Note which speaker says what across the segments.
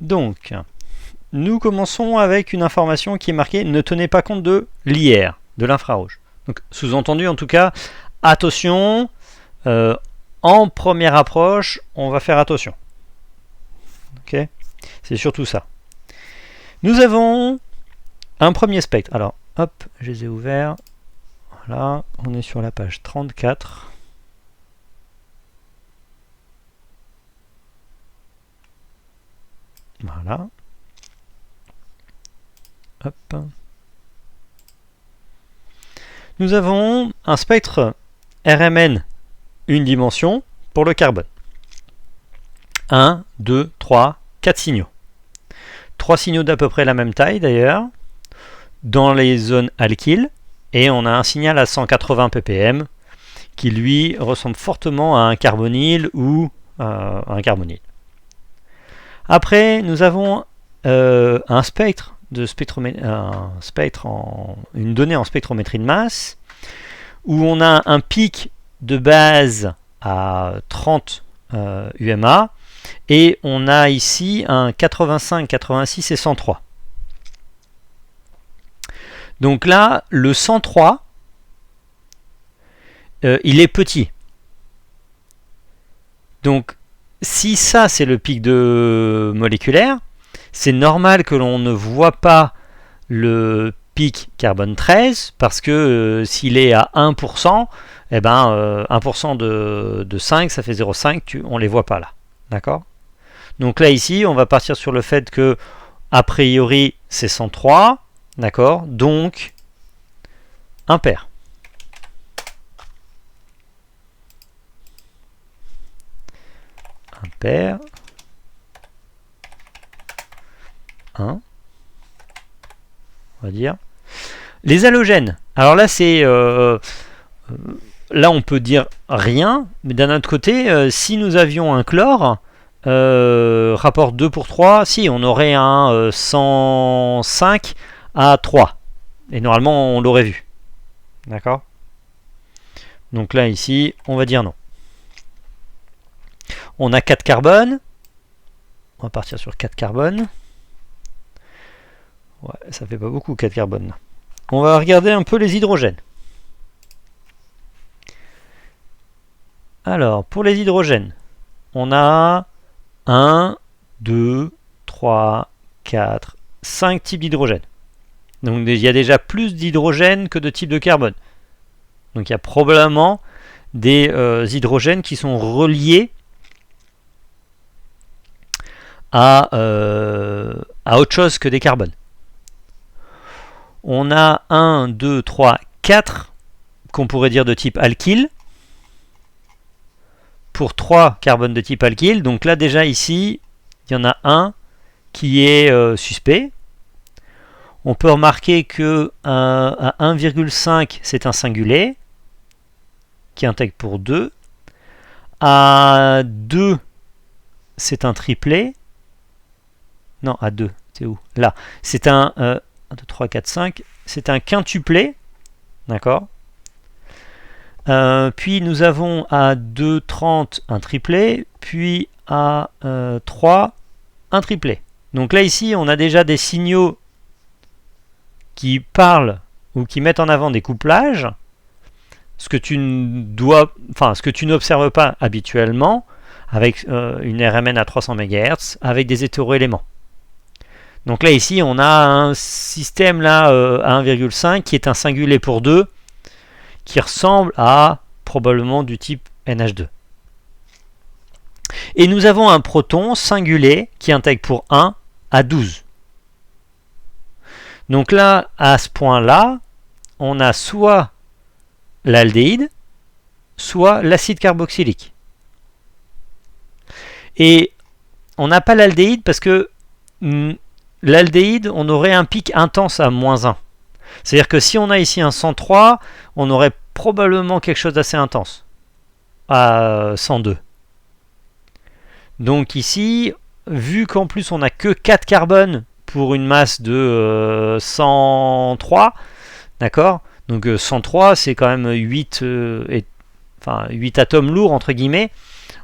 Speaker 1: Donc, nous commençons avec une information qui est marquée « Ne tenez pas compte de l'IR », de l'infrarouge. Donc, sous-entendu, en tout cas, attention, en première approche, on va faire attention. Ok, c'est surtout ça. Nous avons un premier spectre. Alors, hop, je les ai ouverts. Voilà, on est sur la page 34. Voilà. Hop. Nous avons un spectre RMN, une dimension, pour le carbone. 1, 2, 3, 4 signaux. 3 signaux d'à peu près la même taille d'ailleurs, dans les zones alkyles, et on a un signal à 180 ppm qui lui ressemble fortement à un carbonyle ou un carbonyle. Après, nous avons un spectre une donnée en spectrométrie de masse où on a un pic de base à 30 UMA et on a ici un 85, 86 et 103. Donc là, le 103, il est petit. Donc si ça c'est le pic de moléculaire, c'est normal que l'on ne voit pas le pic carbone 13 parce que s'il est à 1%, eh ben, 1% de 5, ça fait 0,5, on ne les voit pas là. D'accord ? Donc là, ici, on va partir sur le fait que, a priori, c'est 103. D'accord ? Donc, impair. Impair. 1. On va dire. Les halogènes. Alors là, c'est... là, on peut dire rien. Mais d'un autre côté, si nous avions un chlore... rapport 2 pour 3, si on aurait un 105 à 3 et normalement on l'aurait vu, d'accord. Donc là ici on va dire non. On a 4 carbones, on va partir sur 4 carbones. Ouais, ça fait pas beaucoup 4 carbones. On va regarder un peu les hydrogènes. Alors pour les hydrogènes, on a 1, 2, 3, 4, 5 types d'hydrogène. Donc il y a déjà plus d'hydrogène que de types de carbone. Donc il y a probablement des hydrogènes qui sont reliés à autre chose que des carbones. On a 1, 2, 3, 4 qu'on pourrait dire de type alkyle. Pour 3 carbones de type alkyle. Donc là déjà ici, il y en a un qui est suspect. On peut remarquer que à 1,5 c'est un singulier qui intègre pour 2. À 2 c'est un triplet. Non, à 2, c'est où ? Là, c'est un 1, 2, 3, 4, 5. C'est un quintuplet. D'accord ? Puis nous avons à 2,30 un triplet, puis à 3 un triplet. Donc là ici on a déjà des signaux qui parlent ou qui mettent en avant des couplages, ce que tu n'observes pas habituellement avec une RMN à 300 MHz avec des hétéroéléments. Donc là ici on a un système là à 1,5 qui est un singulier pour 2 qui ressemble à probablement du type NH2. Et nous avons un proton singulier qui intègre pour 1 à 12. Donc là, à ce point-là, on a soit l'aldéhyde, soit l'acide carboxylique. Et on n'a pas l'aldéhyde parce que l'aldéhyde, on aurait un pic intense à -1. C'est-à-dire que si on a ici un 103, on aurait probablement quelque chose d'assez intense à 102. Donc ici, vu qu'en plus on n'a que 4 carbones pour une masse de 103, d'accord ? Donc 103 c'est quand même 8 atomes lourds entre guillemets,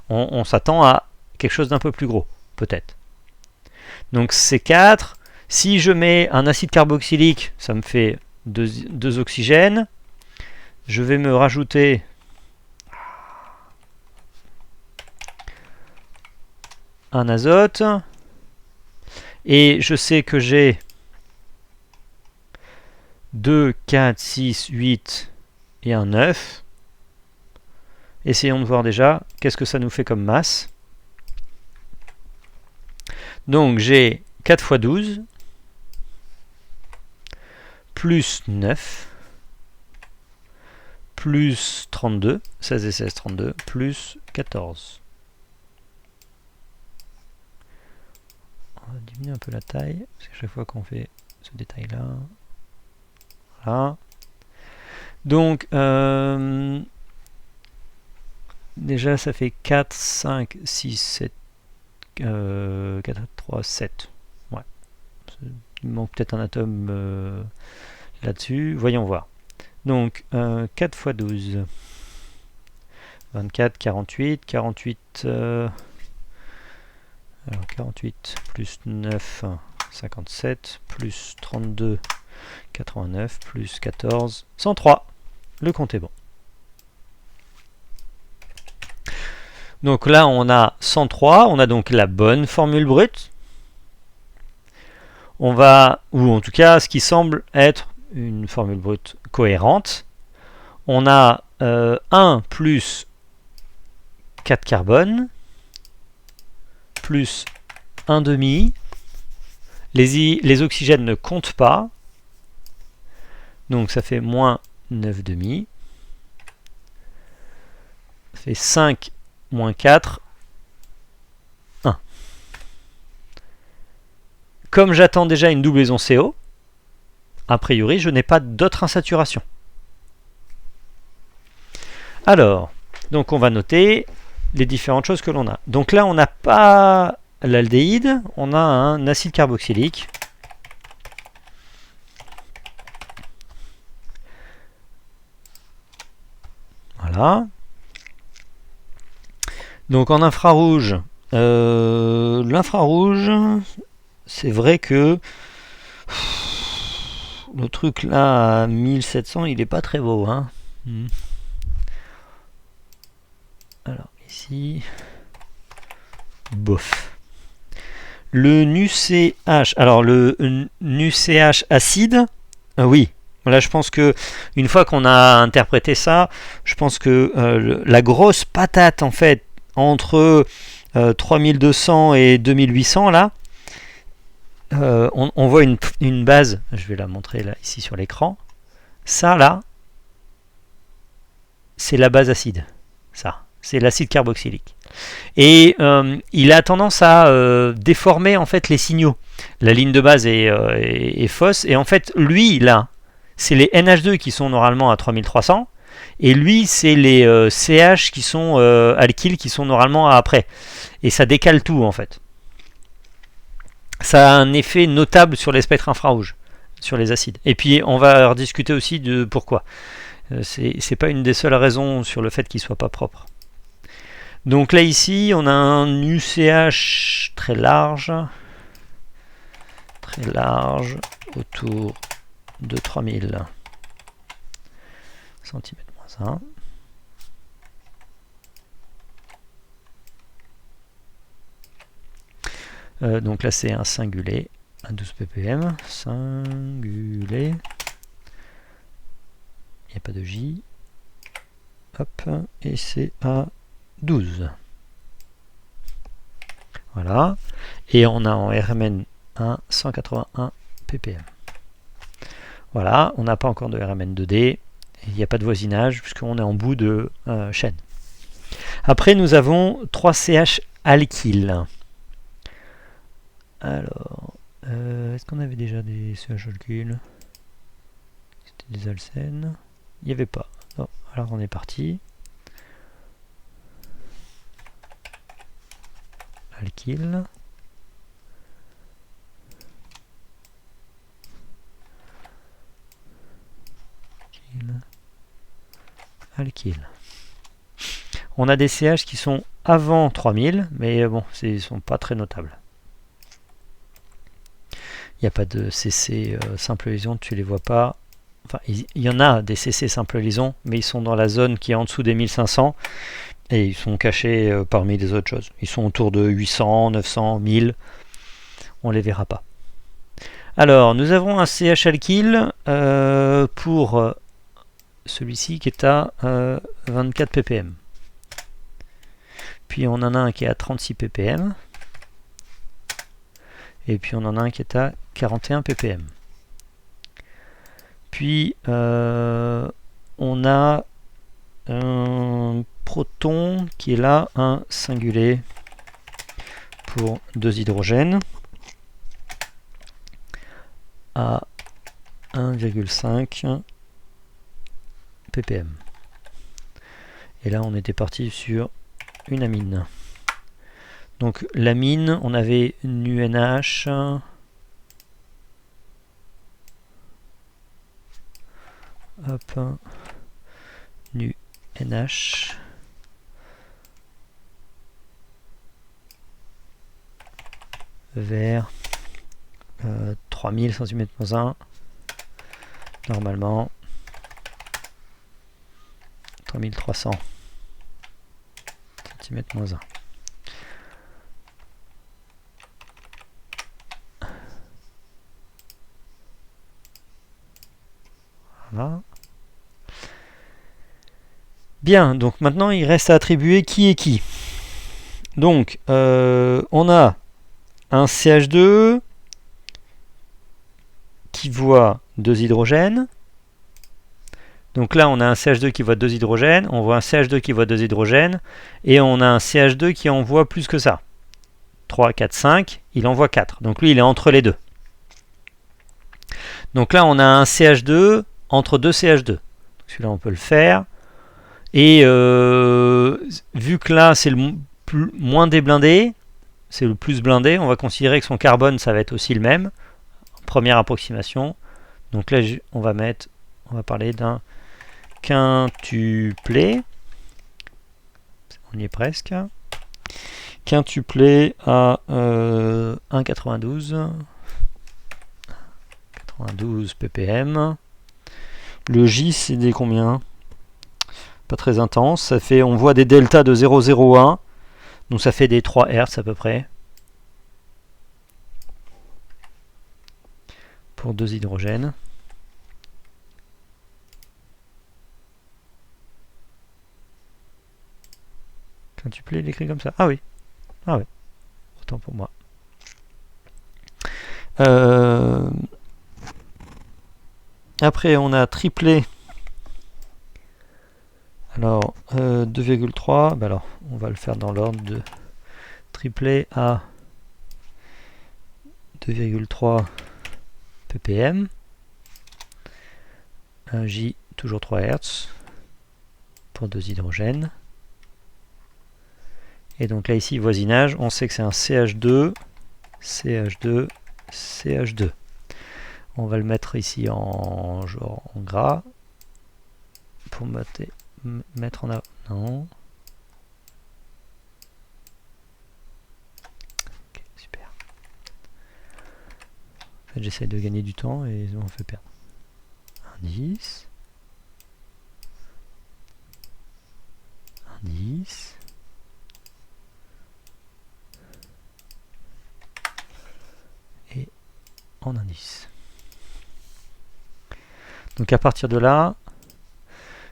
Speaker 1: on s'attend à quelque chose d'un peu plus gros, peut-être. Donc c'est 4. Si je mets un acide carboxylique, ça me fait 2 oxygènes. Je vais me rajouter un azote. Et je sais que j'ai 2, 4, 6, 8 et un 9. Essayons de voir déjà qu'est-ce que ça nous fait comme masse. Donc j'ai 4 fois 12 plus 9 plus 32, 16 et 16, 32, plus 14. On va diminuer un peu la taille, parce qu'à chaque fois qu'on fait ce détail-là, voilà. Donc, déjà, ça fait 4, 5, 6, 7, 4, 3, 7. Ouais. Il manque peut-être un atome là-dessus. Voyons voir. Donc, 4 fois 12. 24, 48. 48, alors 48 plus 9, 57. Plus 32, 89. Plus 14, 103. Le compte est bon. Donc là, on a 103. On a donc la bonne formule brute. On va, ou en tout cas, ce qui semble être une formule brute cohérente. On a 1 plus 4 carbone, plus 1 demi. Les oxygènes ne comptent pas. Donc ça fait moins 9 demi. Ça fait 5 moins 4, 1. Comme j'attends déjà une doublaison CO, a priori, je n'ai pas d'autre insaturation. Alors, donc on va noter les différentes choses que l'on a. Donc là, on n'a pas l'aldéhyde, on a un acide carboxylique. Voilà. Donc en infrarouge, l'infrarouge, c'est vrai que le truc là à 1700, il est pas très beau, hein. Alors ici, bof. Le NuCH, alors le NuCH acide, oui. Là, je pense que une fois qu'on a interprété ça, je pense que la grosse patate en fait entre 3200 et 2800 là, on voit une base. Je vais la montrer là ici sur l'écran. Ça là, c'est la base acide. Ça, c'est l'acide carboxylique. Et il a tendance à déformer en fait les signaux. La ligne de base est fausse et en fait lui là, c'est les NH2 qui sont normalement à 3300 et lui c'est les CH qui sont alkyles qui sont normalement à après. Et ça décale tout en fait. Ça a un effet notable sur les spectres infrarouges, sur les acides. Et puis on va rediscuter aussi de pourquoi. C'est pas une des seules raisons sur le fait qu'il soit pas propre. Donc là ici on a un UCH très large autour de 3000 cm-1. Donc là c'est un singulé, un 12 ppm, singulé, il n'y a pas de J, hop, et c'est à 12. Voilà, et on a en RMN 1 181 ppm. Voilà, on n'a pas encore de RMN 2D, il n'y a pas de voisinage puisqu'on est en bout de chaîne. Après nous avons 3CH alkyle. Alors, est-ce qu'on avait déjà des CH alkyles? C'était des alcènes? Il n'y avait pas. Non, alors on est parti. Alkyle. Alkyle. On a des CH qui sont avant 3000, mais bon, ils ne sont pas très notables. Il n'y a pas de CC simple liaison, tu les vois pas. Enfin, il y en a des CC simple liaison, mais ils sont dans la zone qui est en dessous des 1500 et ils sont cachés parmi les autres choses. Ils sont autour de 800, 900, 1000. On les verra pas. Alors, nous avons un CH alkyl pour celui-ci qui est à 24 ppm. Puis on en a un qui est à 36 ppm. Et puis on en a un qui est à 41 ppm. Puis on a un proton qui est là, un singulier pour 2 hydrogènes à 1,5 ppm. Et là on était parti sur une amine. Donc l'amine, on avait une UNH. Hop, nu NH vers 3000 cm-1 normalement 3300 cm-1. Voilà. Bien, donc maintenant il reste à attribuer qui est qui. Donc on a un CH2 qui voit 2 hydrogènes. Donc là on a un CH2 qui voit 2 hydrogènes, on voit un CH2 qui voit 2 hydrogènes, et on a un CH2 qui envoie plus que ça. 3, 4, 5, il envoie 4. Donc lui il est entre les deux. Donc là on a un CH2 entre 2 CH2. Celui-là on peut le faire. Et vu que là c'est le moins déblindé, c'est le plus blindé, on va considérer que son carbone ça va être aussi le même. Première approximation. Donc là on va parler d'un quintuplé. On y est presque. Quintuplé à 1,92 ppm. Le J c'est des combien? Pas très intense, ça fait, on voit des deltas de 0,01, donc ça fait des 3 Hz à peu près pour 2 hydrogènes. Quintuplé, il écrit comme ça. Ah oui, autant pour moi. Après on a triplé. Alors 2,3, bah alors on va le faire dans l'ordre de triplet à 2,3 ppm, un J toujours 3 Hz pour 2 hydrogènes, et donc là ici voisinage, on sait que c'est un CH2, CH2, CH2. On va le mettre ici en genre en gras pour mettre en avant. Non. Ok, super. En fait, j'essaie de gagner du temps et ils m'ont fait perdre. Indice. Indice. Et en indice. Donc à partir de là,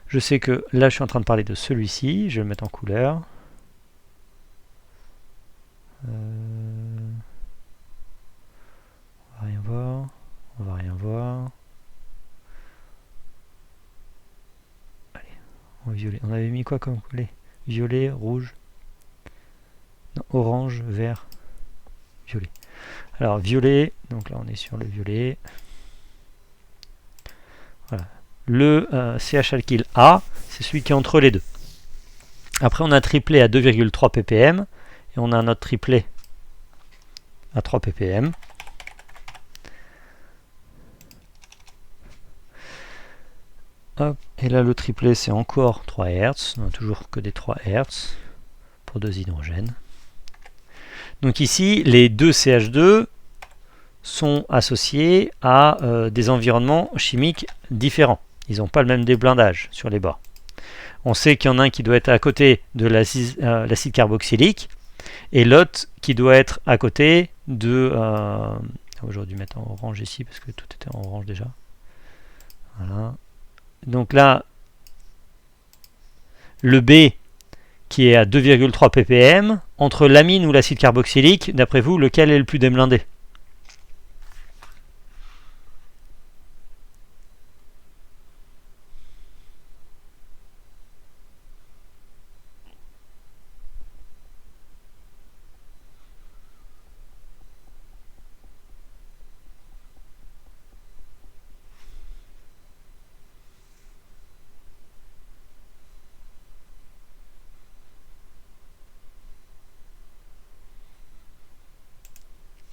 Speaker 1: je sais que là je suis en train de parler de celui-ci, je vais le mettre en couleur. On va rien voir, on va rien voir. Allez, en violet. On avait mis quoi comme couleur? Violet, rouge, non, orange, vert, violet. Alors violet, donc là on est sur le violet. Voilà. Le CH alkyl A, c'est celui qui est entre les deux. Après on a un triplet à 2,3 ppm et on a un autre triplet à 3 ppm. Hop. Et là le triplet c'est encore 3 Hz, on n'a toujours que des 3 Hz pour 2 hydrogènes. Donc ici les deux CH2 sont associés à des environnements chimiques différents. Ils n'ont pas le même déblindage sur les bords. On sait qu'il y en a un qui doit être à côté de l'acide carboxylique et l'autre qui doit être à côté de... j'aurais dû mettre en orange ici parce que tout était en orange déjà. Voilà. Donc là, le B qui est à 2,3 ppm, entre l'amine ou l'acide carboxylique, d'après vous, lequel est le plus déblindé?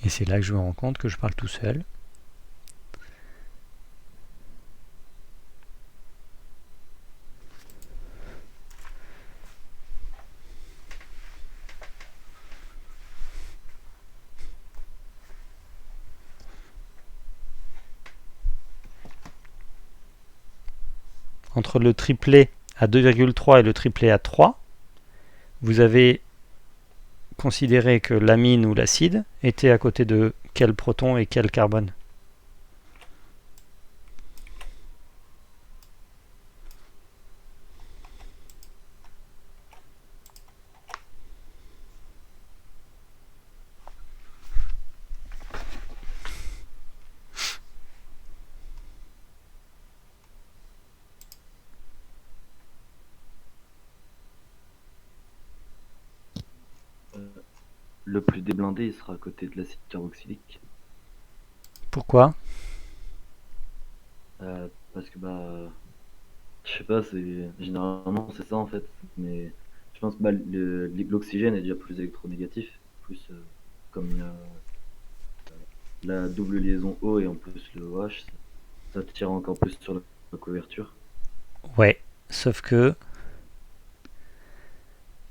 Speaker 1: Et c'est là que je me rends compte que je parle tout seul. Entre le triplet à 2,3 et le triplet à 3, vous avez considéré que l'amine ou l'acide était à côté de quel proton et quel carbone?
Speaker 2: Le plus déblindé, il sera à côté de l'acide carboxylique.
Speaker 1: Pourquoi?
Speaker 2: Parce que je sais pas, généralement c'est ça en fait. Mais je pense que l'oxygène est déjà plus électronégatif, plus comme il y a la double liaison O et en plus le OH, ça tire encore plus sur la couverture.
Speaker 1: Ouais, sauf que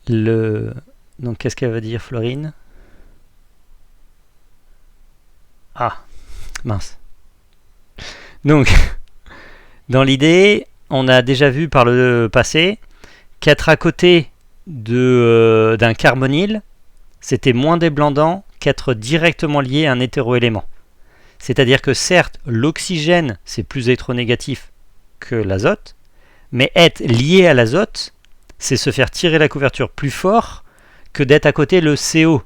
Speaker 1: le... Donc qu'est-ce qu'elle veut dire, Florine? Ah, mince. Donc, dans l'idée, on a déjà vu par le passé qu'être à côté d'un carbonyle, c'était moins déblindant qu'être directement lié à un hétéroélément. C'est-à-dire que certes, l'oxygène, c'est plus électronégatif que l'azote, mais être lié à l'azote, c'est se faire tirer la couverture plus fort que d'être à côté le CO.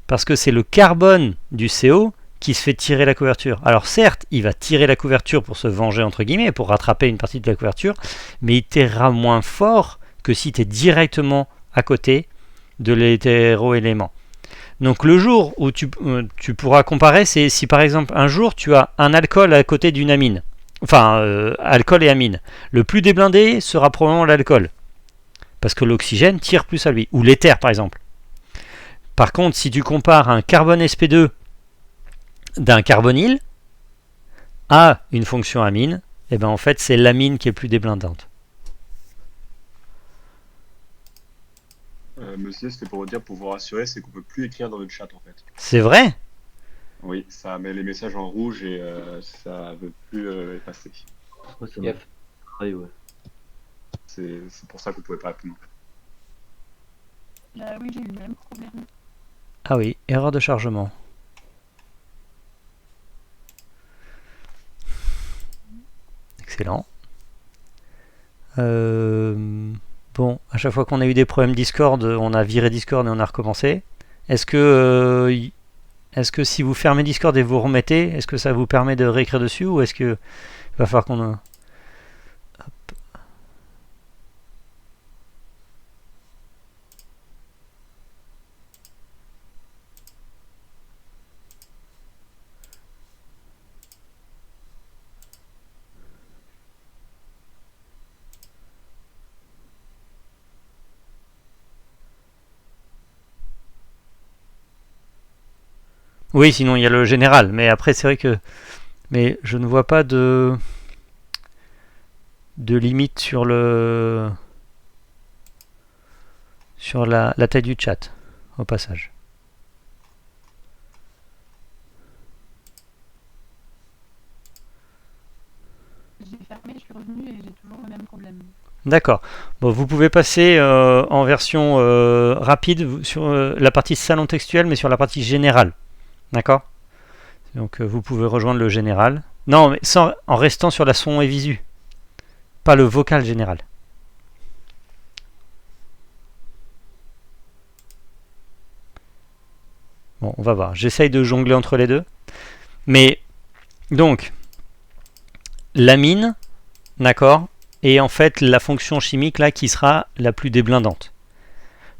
Speaker 1: Parce que c'est le carbone du CO qui se fait tirer la couverture. Alors certes, il va tirer la couverture pour se venger, entre guillemets, pour rattraper une partie de la couverture, mais il tirera moins fort que si tu es directement à côté de l'hétéroélément. Donc le jour où tu pourras comparer, c'est si par exemple un jour tu as un alcool à côté d'une amine. Enfin, alcool et amine. Le plus déblindé sera probablement l'alcool. Parce que l'oxygène tire plus à lui. Ou l'éther par exemple. Par contre, si tu compares un carbone sp2 d'un carbonyle à une fonction amine, et ben en fait c'est l'amine qui est plus déblindante.
Speaker 3: Monsieur, c'était pour vous dire, pour vous rassurer, c'est qu'on peut plus écrire dans le chat en fait.
Speaker 1: C'est vrai?
Speaker 3: Oui, ça met les messages en rouge et ça veut plus effacer.
Speaker 2: Ouais, ça m'a fait pareil, ouais.
Speaker 3: C'est pour ça que vous pouvez pas répondre.
Speaker 4: Oui, j'ai eu le même problème.
Speaker 1: Ah oui, erreur de chargement. Excellent. Bon, à chaque fois qu'on a eu des problèmes Discord, on a viré Discord et on a recommencé. Est-ce que si vous fermez Discord et vous remettez, est-ce que ça vous permet de réécrire dessus ou est-ce que il va falloir qu'on... Oui, sinon il y a le général, mais après c'est vrai que... Mais je ne vois pas de limite sur la taille du chat, au passage. D'accord. Bon, vous pouvez passer en version rapide sur la partie salon textuel, mais sur la partie générale. D'accord. Donc vous pouvez rejoindre le général. Non, mais en restant sur la son et visu. Pas le vocal général. Bon, on va voir. J'essaye de jongler entre les deux. Mais, donc, la mine, d'accord, est en fait la fonction chimique là qui sera la plus déblindante.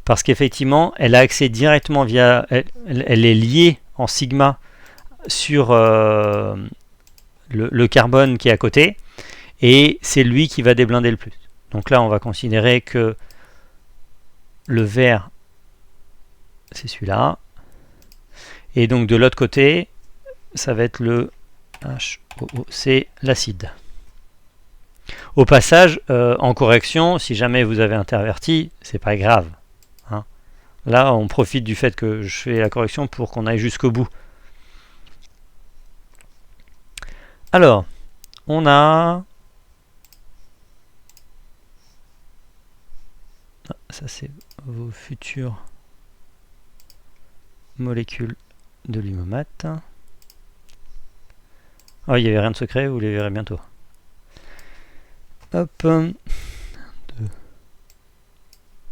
Speaker 1: Parce qu'effectivement, elle a accès directement via... Elle est liée en sigma sur le carbone qui est à côté. Et c'est lui qui va déblinder le plus. Donc là, on va considérer que le vert, c'est celui-là. Et donc de l'autre côté, ça va être le HOO, c'est l'acide. Au passage, en correction, si jamais vous avez interverti, c'est pas grave. Hein. Là, on profite du fait que je fais la correction pour qu'on aille jusqu'au bout. Alors, on a... Ça, c'est vos futures molécules de l'humomate. Oh, il n'y avait rien de secret, vous les verrez bientôt. Hop. 2,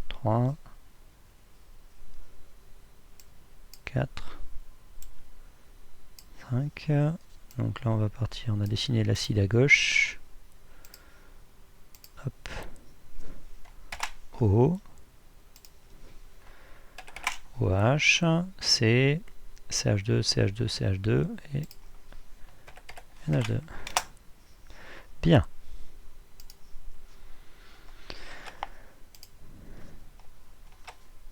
Speaker 1: 3, 4, 5. Donc là, on va partir. On a dessiné l'acide à gauche. Hop. O. OH, C, CH2, CH2, CH2 et NH2. Bien.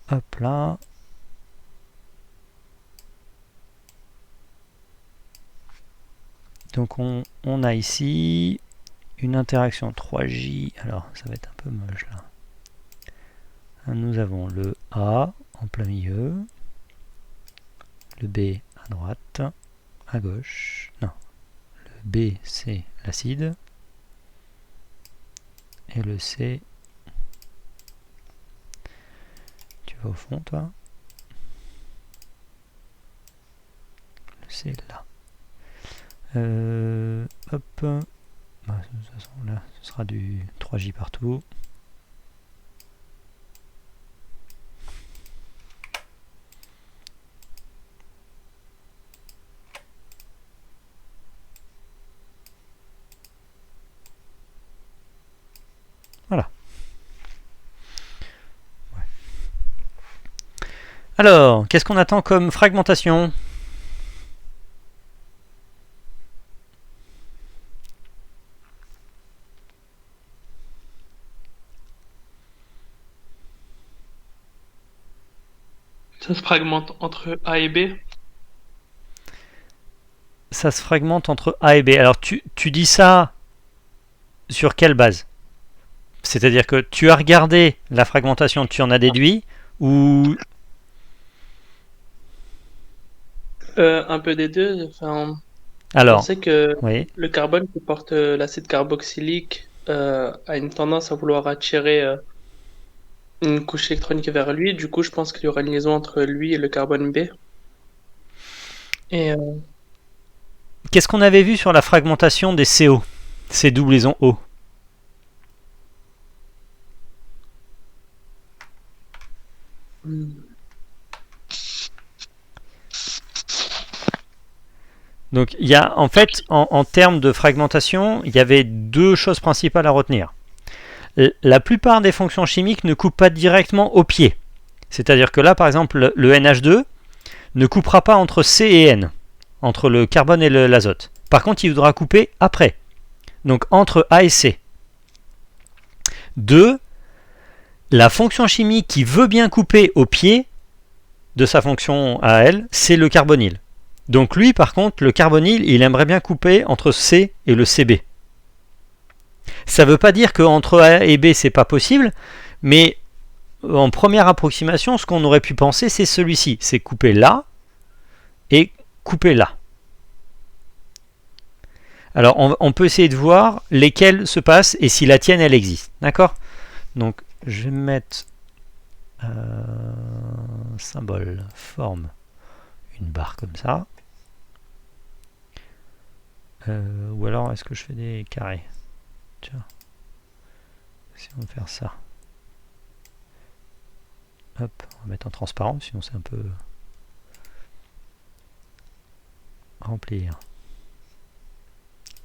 Speaker 1: Hop là. Donc on a ici une interaction 3J. Alors ça va être un peu moche là. Nous avons le A en plein milieu, le B à droite, à gauche, non, le B c'est l'acide, et le C, tu vas au fond toi, le C est là. Hop, bah, de toute façon là ce sera du 3J partout. Voilà. Ouais. Alors, qu'est-ce qu'on attend comme fragmentation ?
Speaker 4: Ça se fragmente entre A et B.
Speaker 1: Ça se fragmente entre A et B. Alors, tu dis ça sur quelle base ? C'est-à-dire que tu as regardé la fragmentation, tu en as déduit, ou...
Speaker 4: Un peu des deux. Enfin, on
Speaker 1: Alors,
Speaker 4: sait que
Speaker 1: oui.
Speaker 4: le carbone qui porte l'acide carboxylique a une tendance à vouloir attirer une couche électronique vers lui. Du coup, je pense qu'il y aura une liaison entre lui et le carbone B. Et
Speaker 1: Qu'est-ce qu'on avait vu sur la fragmentation des CO, ces doublesons O ? Donc, il y a, en fait, en termes de fragmentation, il y avait deux choses principales à retenir. La plupart des fonctions chimiques ne coupent pas directement au pied. C'est-à-dire que là, par exemple, le NH2 ne coupera pas entre C et N, entre le carbone et l'azote. Par contre, il voudra couper après, donc entre A et C. 2. La fonction chimique qui veut bien couper au pied de sa fonction à elle, c'est le carbonyle. Donc lui, par contre, le carbonyle, il aimerait bien couper entre C et le CB. Ça ne veut pas dire qu'entre A et B, c'est pas possible, mais en première approximation, ce qu'on aurait pu penser, c'est celui-ci. C'est couper là et couper là. Alors, on peut essayer de voir lesquelles se passent et si la tienne, elle existe. D'accord ? Donc je vais mettre symbole, forme, une barre comme ça. Ou alors est-ce que je fais des carrés? Tiens. Si on veut faire ça. Hop, on va mettre en transparent, sinon c'est un peu... Remplir.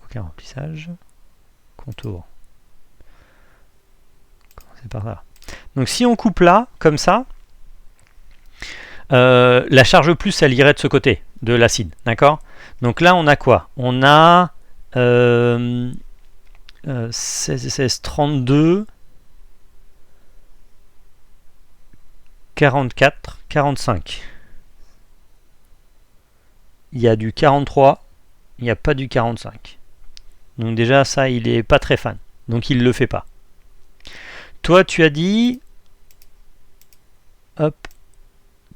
Speaker 1: Aucun remplissage. Contour. Commencer par là. Donc si on coupe là, comme ça, la charge plus, elle irait de ce côté, de l'acide. D'accord? Donc là, on a quoi? On a 16, 32, 44, 45. Il y a du 43, il n'y a pas du 45. Donc déjà, ça, il est pas très fan. Donc il ne le fait pas. Toi, tu as dit hop,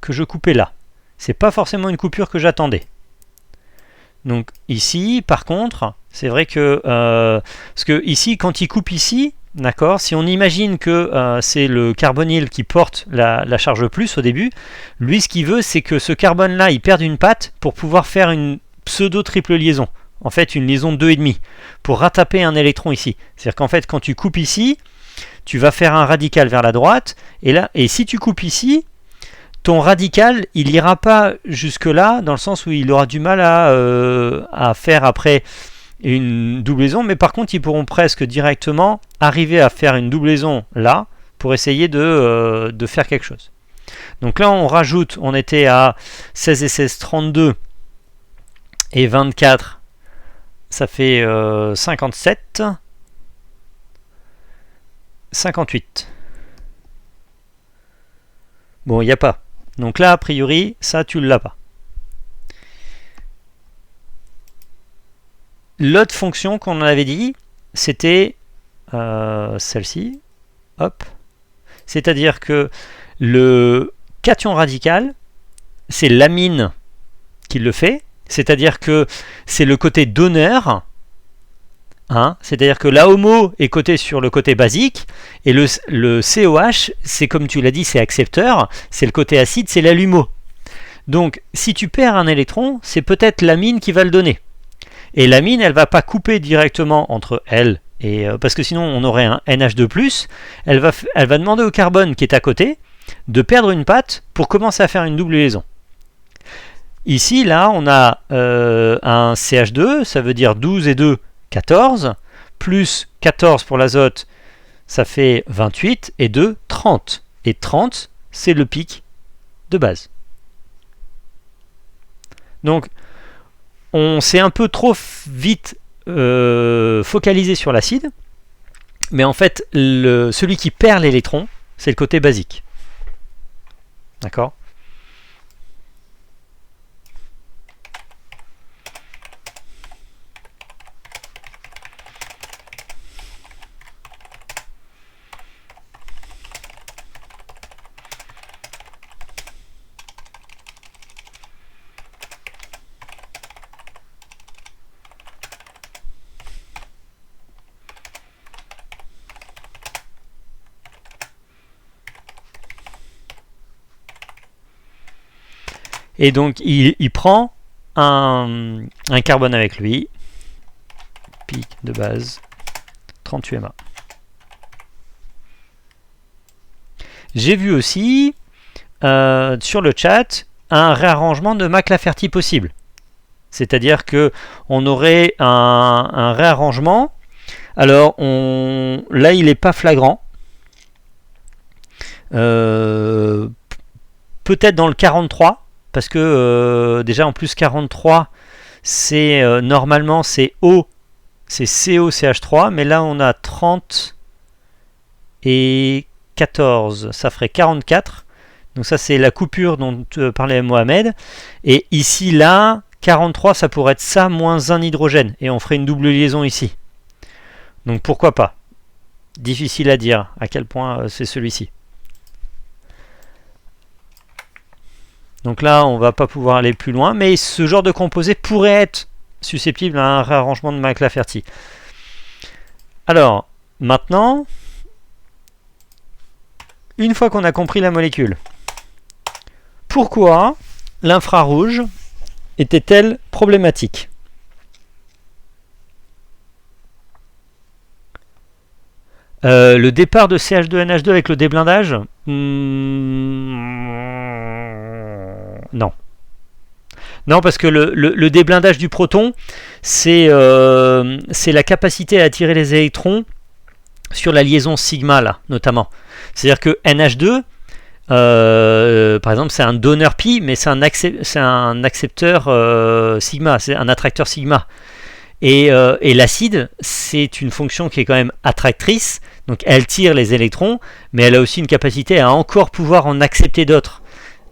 Speaker 1: que je coupais là. C'est pas forcément une coupure que j'attendais. Donc ici, par contre, c'est vrai que parce que ici, quand il coupe ici, d'accord, si on imagine que c'est le carbonyle qui porte la charge plus au début, lui, ce qu'il veut, c'est que ce carbone-là, il perde une patte pour pouvoir faire une pseudo-triple liaison. En fait, une liaison 2,5 pour rattraper un électron ici. C'est-à-dire qu'en fait, quand tu coupes ici, tu vas faire un radical vers la droite, et si tu coupes ici, ton radical, il n'ira pas jusque-là, dans le sens où il aura du mal à faire après une doublaison, mais par contre, ils pourront presque directement arriver à faire une doublaison là, pour essayer de faire quelque chose. Donc là, on rajoute, on était à 16 et 16, 32, et 24, ça fait 57, 58. Bon, il n'y a pas. Donc là, a priori, ça, tu ne l'as pas. L'autre fonction qu'on avait dit, c'était celle-ci. Hop. C'est-à-dire que le cation radical, c'est l'amine qui le fait. C'est-à-dire que c'est le côté donneur. Hein, c'est-à-dire que la HOMO est cotée sur le côté basique et le COH, c'est comme tu l'as dit, c'est accepteur, c'est le côté acide, c'est la LUMO. Donc si tu perds un électron, c'est peut-être l'amine qui va le donner. Et l'amine, elle ne va pas couper directement entre elle et... parce que sinon on aurait un NH2+, elle va demander au carbone qui est à côté de perdre une patte pour commencer à faire une double liaison. Ici, là, on a un CH2, ça veut dire 12 et 2, 14, plus 14 pour l'azote, ça fait 28, et 2, 30. Et 30, c'est le pic de base. Donc, on s'est un peu trop vite focalisé sur l'acide, mais en fait, celui qui perd l'électron, c'est le côté basique. D'accord ? Et donc il prend un carbone avec lui, pic de base, 38 Ma. J'ai vu aussi sur le chat un réarrangement de McLafferty possible. C'est-à-dire que on aurait un réarrangement. Alors là il n'est pas flagrant. Peut-être dans le 43. Parce que déjà en plus 43 c'est normalement c'est O, c'est COCH3, mais là on a 30 et 14, ça ferait 44. Donc ça c'est la coupure dont parlait Mohamed. Et ici là, 43 ça pourrait être ça moins un hydrogène. Et on ferait une double liaison ici. Donc pourquoi pas? Difficile à dire à quel point c'est celui-ci. Donc là, on ne va pas pouvoir aller plus loin, mais ce genre de composé pourrait être susceptible à un réarrangement de McLafferty. Alors, maintenant, une fois qu'on a compris la molécule, pourquoi l'infrarouge était-elle problématique? Le départ de CH2NH2 avec le déblindage? Non. Non, parce que le déblindage du proton, c'est la capacité à attirer les électrons sur la liaison sigma, là, notamment. C'est-à-dire que NH2, par exemple, c'est un donneur pi, mais c'est un accepteur sigma, c'est un attracteur sigma. Et l'acide, c'est une fonction qui est quand même attractrice, donc elle tire les électrons, mais elle a aussi une capacité à encore pouvoir en accepter d'autres.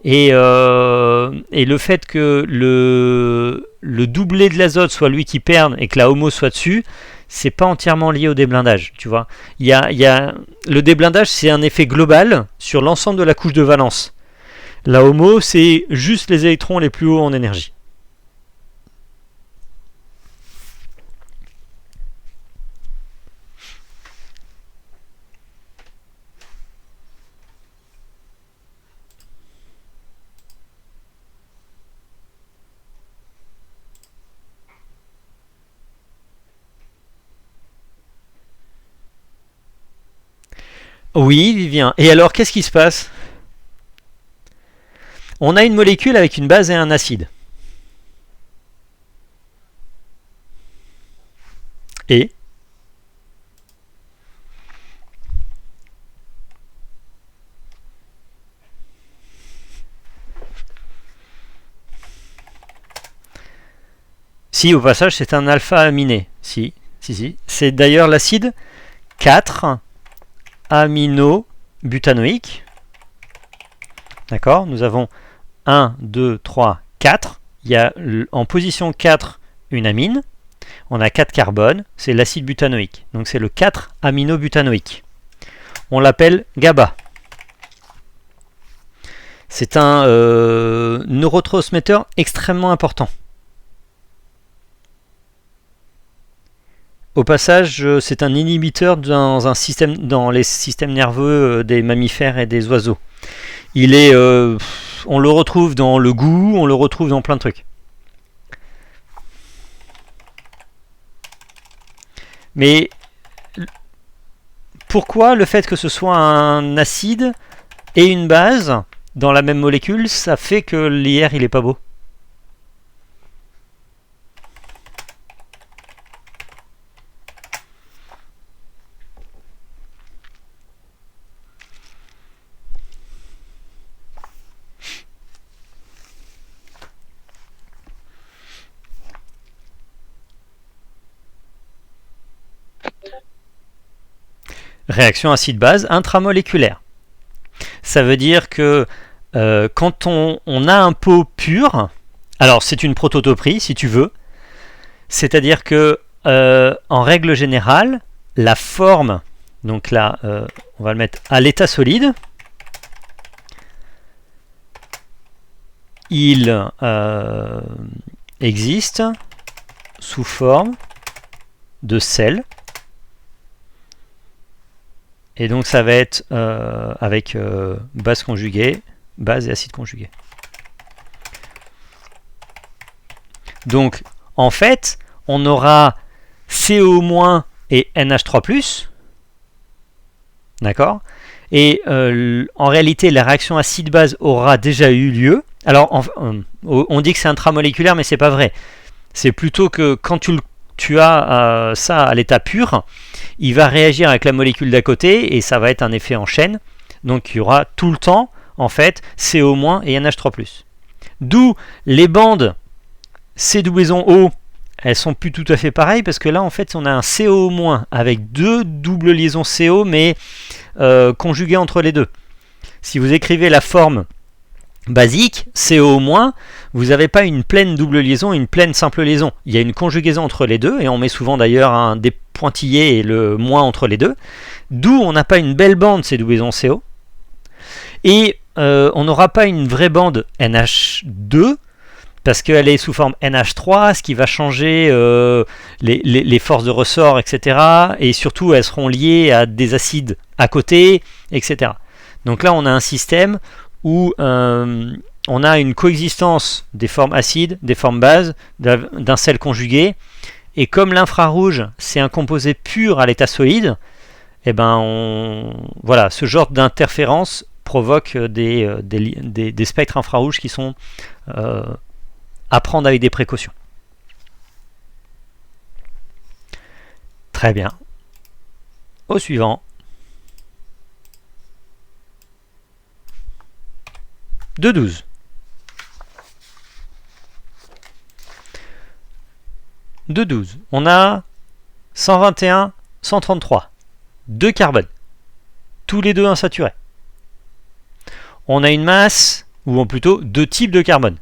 Speaker 1: Et le fait que le doublet de l'azote soit lui qui perde et que la HOMO soit dessus, c'est pas entièrement lié au déblindage, tu vois. Le déblindage, c'est un effet global sur l'ensemble de la couche de valence. La HOMO, c'est juste les électrons les plus hauts en énergie. Oui, Vivien. Et alors, qu'est-ce qui se passe? On a une molécule avec une base et un acide. Et si, au passage, c'est un alpha-aminé. Si. C'est d'ailleurs l'acide 4-aminobutanoïque. D'accord? Nous avons 1, 2, 3, 4. Il y a en position 4 une amine. On a 4 carbones. C'est l'acide butanoïque. Donc c'est le 4-aminobutanoïque. On l'appelle GABA. C'est un neurotransmetteur extrêmement important. Au passage, c'est un inhibiteur dans les systèmes nerveux des mammifères et des oiseaux. On le retrouve dans le goût, on le retrouve dans plein de trucs. Mais pourquoi le fait que ce soit un acide et une base dans la même molécule, ça fait que l'IR il est pas beau? Réaction acide-base intramoléculaire. Ça veut dire que quand on a un pot pur, alors c'est une prototoperie si tu veux, c'est-à-dire que en règle générale, la forme, donc là on va le mettre à l'état solide, il existe sous forme de sel. Et donc ça va être avec base conjuguée, base et acide conjugué. Donc en fait, on aura CO- et NH3+. D'accord? Et en réalité, la réaction acide-base aura déjà eu lieu. Alors on dit que c'est intramoléculaire, mais c'est pas vrai. C'est plutôt que quand tu as ça à l'état pur, il va réagir avec la molécule d'à côté et ça va être un effet en chaîne. Donc il y aura tout le temps en fait CO- et NH3+. D'où les bandes C-O, elles sont plus tout à fait pareilles parce que là en fait on a un CO- avec deux doubles liaisons CO mais conjuguées entre les deux. Si vous écrivez la forme basique, CO-, vous n'avez pas une pleine double liaison et une pleine simple liaison. Il y a une conjugaison entre les deux, et on met souvent d'ailleurs des pointillés et le moins entre les deux. D'où on n'a pas une belle bande C-double CO. Et on n'aura pas une vraie bande NH2, parce qu'elle est sous forme NH3, ce qui va changer les forces de ressort, etc. Et surtout, elles seront liées à des acides à côté, etc. Donc là, on a un système où on a une coexistence des formes acides, des formes bases, d'un sel conjugué. Et comme l'infrarouge, c'est un composé pur à l'état solide, eh ben voilà, ce genre d'interférence provoque des spectres infrarouges qui sont à prendre avec des précautions. Très bien. Au suivant. 2,12. 2,12. On a 121, 133. 2 carbone. Tous les deux insaturés. On a une masse, ou plutôt 2 types de carbone.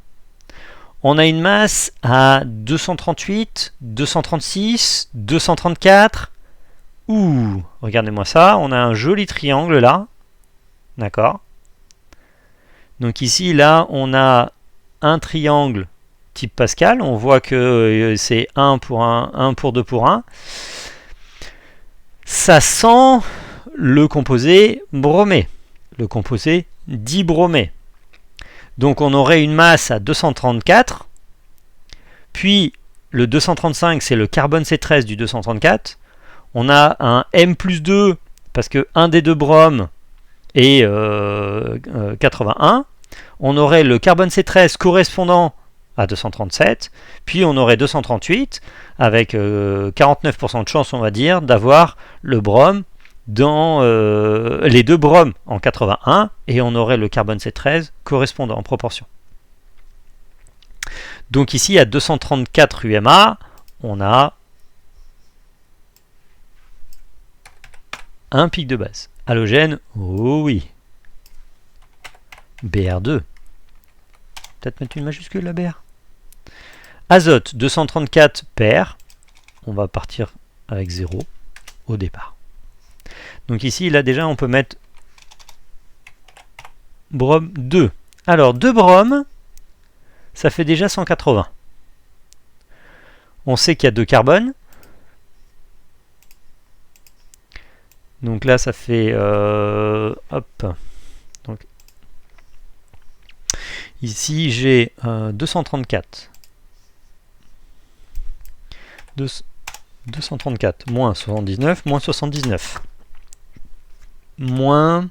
Speaker 1: On a une masse à 238, 236, 234. Ouh, regardez-moi ça. On a un joli triangle là. D'accord. Donc ici, là, on a un triangle type Pascal. On voit que c'est 1 pour 1, 1 pour 2 pour 1. Ça sent le composé bromé, le composé dibromé. Donc on aurait une masse à 234, puis le 235, c'est le carbone C13 du 234. On a un M+2, parce que un des deux bromes est 81. On aurait le carbone C13 correspondant à 237, puis on aurait 238, avec 49% de chance, on va dire, d'avoir le brome dans les deux bromes en 81, et on aurait le carbone C13 correspondant en proportion. Donc ici, à 234 UMA, on a un pic de base. Halogène, oh oui. BR2. Peut-être mettre une majuscule la BR. Azote, 234 paires. On va partir avec 0 au départ. Donc ici, là déjà, on peut mettre brome 2. Alors, 2 bromes, ça fait déjà 180. On sait qu'il y a 2 carbones. Donc là, ça fait... hop. Donc, ici, j'ai 234. 234 moins 79 moins 79 moins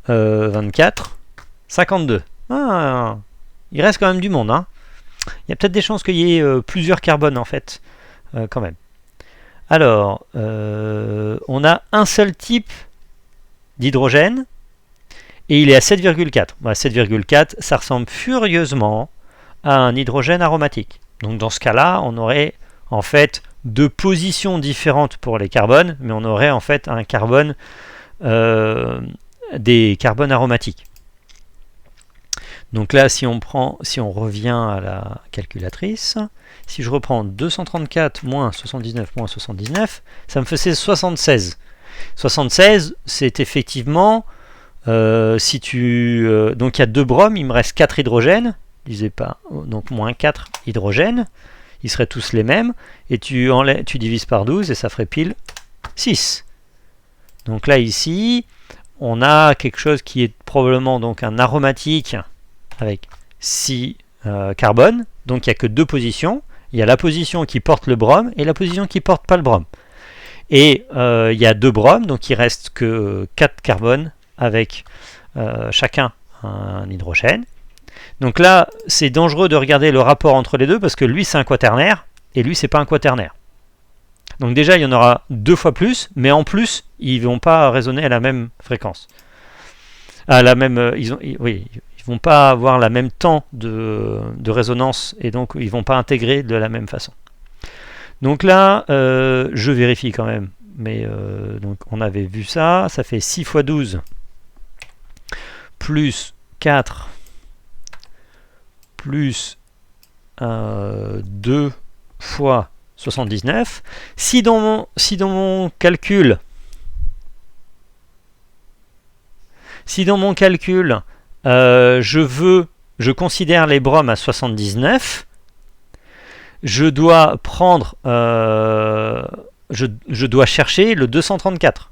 Speaker 1: 24 52. Ah, il reste quand même du monde, hein. Il y a peut-être des chances qu'il y ait plusieurs carbones en fait quand même. Alors on a un seul type d'hydrogène et il est à 7,4. 7,4, ça ressemble furieusement à un hydrogène aromatique. Donc dans ce cas-là, on aurait en fait 2 positions différentes pour les carbones, mais on aurait en fait un carbone, des carbones aromatiques. Donc là, si on revient à la calculatrice, si je reprends 234 moins 79 moins 79, ça me faisait 76. 76, c'est effectivement, donc il y a 2 bromes, il me reste 4 hydrogènes, disais pas, donc moins 4 hydrogènes, ils seraient tous les mêmes, et tu divises par 12 et ça ferait pile 6. Donc là ici, on a quelque chose qui est probablement donc un aromatique avec 6 carbones, donc il n'y a que 2 positions, il y a la position qui porte le brome et la position qui ne porte pas le brome. Et il y a 2 bromes, donc il ne reste que 4 carbones avec chacun un hydrogène. Donc là, c'est dangereux de regarder le rapport entre les deux parce que lui c'est un quaternaire et lui c'est pas un quaternaire. Donc déjà il y en aura 2 fois plus, mais en plus ils vont pas résonner à la même fréquence. À la même, ils vont pas avoir la même temps de résonance et donc ils vont pas intégrer de la même façon. Donc là, je vérifie quand même, mais donc on avait vu ça, ça fait 6 fois 12 plus 4 plus 2 fois 79. Si dans mon calcul, je considère les bromes à 79, je dois prendre, je dois chercher le 234.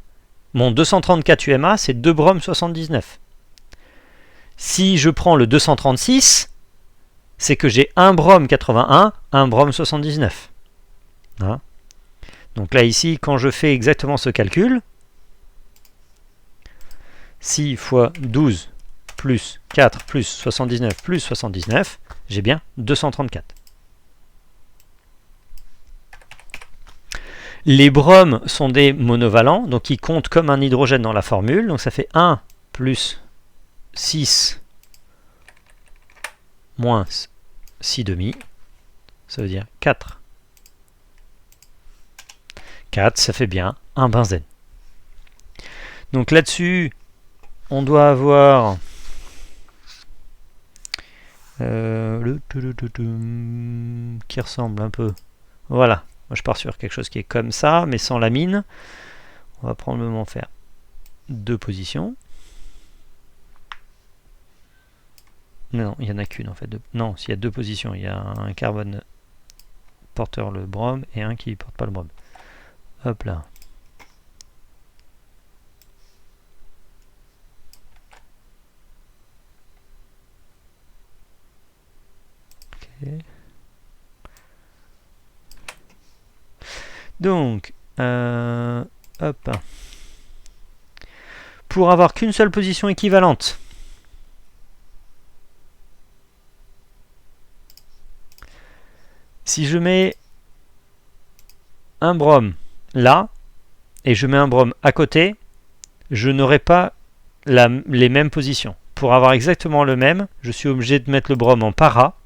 Speaker 1: mon 234 UMA, c'est 2 brom 79. Si je prends le 236, c'est que j'ai un brom 81, un brom 79. Hein. Donc là, ici, quand je fais exactement ce calcul, 6 fois 12 plus 4 plus 79, j'ai bien 234. Les bromes sont des monovalents, donc ils comptent comme un hydrogène dans la formule. Donc ça fait 1 plus 6 moins 6 demi. Ça veut dire 4. 4, ça fait bien un benzène. Donc là-dessus, on doit avoir qui ressemble un peu. Voilà. Moi, je pars sur quelque chose qui est comme ça, mais sans la mine. On va probablement faire 2 positions. Non, il n'y en a qu'une en fait. Non, s'il y a 2 positions, il y a un carbone porteur le brome et un qui ne porte pas le brome. Hop là. Ok. Donc, hop. Pour avoir qu'une seule position équivalente, si je mets un brome là, et je mets un brome à côté, je n'aurai pas les mêmes positions. Pour avoir exactement le même, je suis obligé de mettre le brome en para.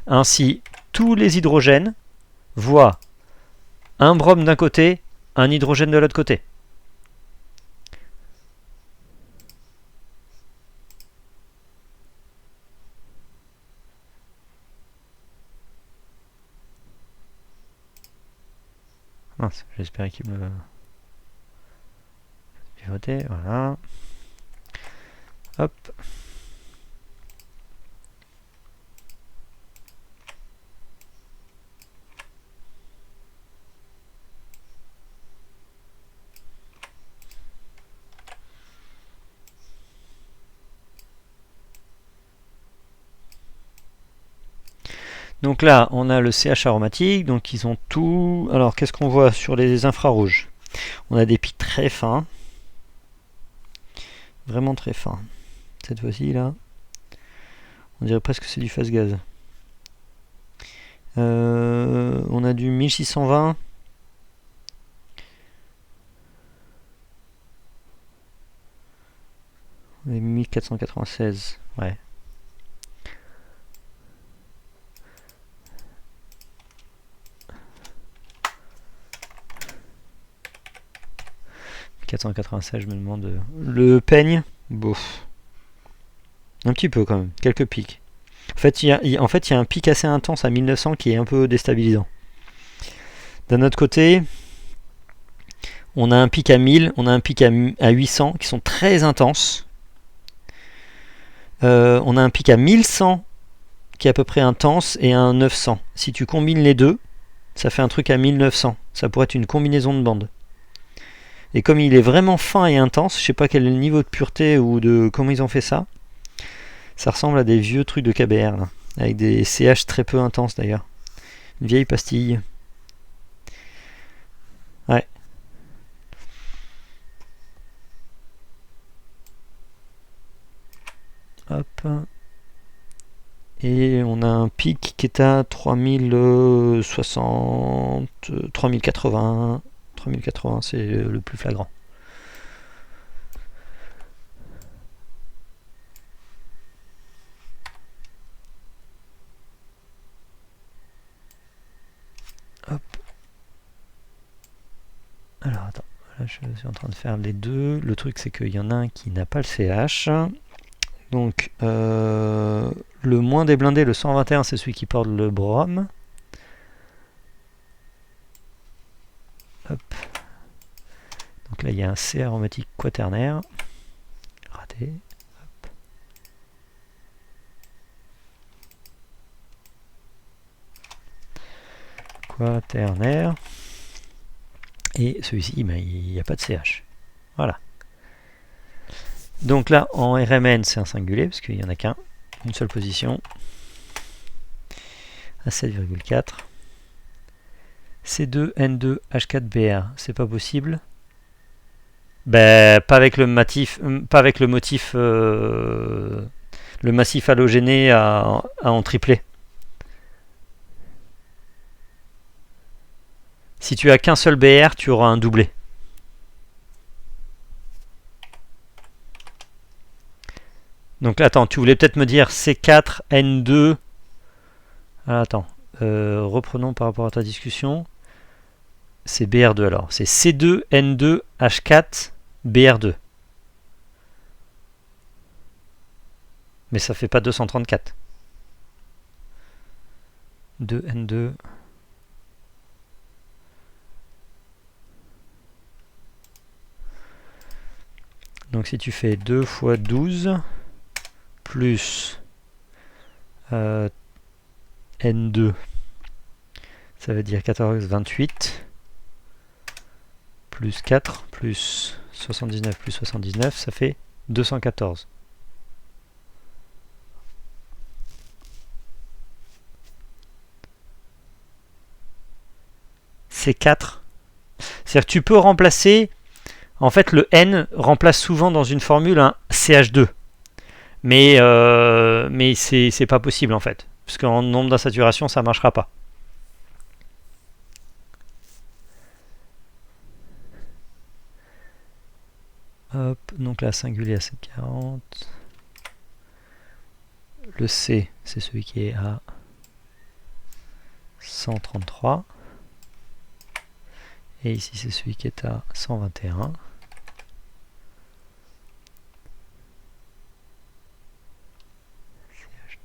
Speaker 1: Ainsi, tous les hydrogènes voient un brome d'un côté, un hydrogène de l'autre côté. Mince, j'espérais qu'il me pivotait, voilà. Hop. Donc là, on a le CH aromatique, donc ils ont tout. Alors, qu'est-ce qu'on voit sur les infrarouges? On a des pics très fins, vraiment très fins. Cette fois-ci, là, on dirait presque que c'est du phase gaz. On a du 1620. Et 1496, ouais. « 496, je me demande... Le peigne, bof. Un petit peu quand même, quelques pics. En fait, il y a un pic assez intense à 1900 qui est un peu déstabilisant. D'un autre côté, on a un pic à 1000, on a un pic à 800 qui sont très intenses. On a un pic à 1100 qui est à peu près intense et un 900. Si tu combines les deux, ça fait un truc à 1900. Ça pourrait être une combinaison de bandes. Et comme il est vraiment fin et intense, je sais pas quel est le niveau de pureté ou de comment ils ont fait ça. Ça ressemble à des vieux trucs de KBR là, avec des CH très peu intenses d'ailleurs. Une vieille pastille. Ouais. Hop. Et on a un pic qui est à 3060, 3080. 3080, c'est le plus flagrant. Hop. Alors attends, là je suis en train de faire les deux. Le truc c'est qu'il y en a un qui n'a pas le CH. Donc le moins des blindés, le 121, c'est celui qui porte le brome. Hop. Donc là il y a un C aromatique quaternaire. Raté. Hop. Quaternaire. Et celui-ci, ben, il n'y a pas de CH. Voilà. Donc là, en RMN, c'est un singulier, parce qu'il n'y en a qu'un, une seule position, à 7,4. C2, N2, H4, BR, c'est pas possible. Ben, pas avec le motif, le massif halogéné en triplet. Si tu as qu'un seul BR, tu auras un doublé. Donc là, attends, tu voulais peut-être me dire C4, N2. Alors, attends, reprenons par rapport à ta discussion. C'est BR2 alors. C'est C2, N2, H4, BR2. Mais ça fait pas 234. 2, N2. Donc si tu fais 2 fois 12 plus N2, ça veut dire 14, 28, plus 4, plus 79, plus 79, ça fait 214. C'est 4. C'est-à-dire que tu peux remplacer, en fait le N remplace souvent dans une formule un CH2. Mais c'est pas possible en fait. Parce qu'en nombre d'insaturation, ça ne marchera pas. Hop, donc là, singulier à 740. Le C, c'est celui qui est à 133. Et ici, c'est celui qui est à 121.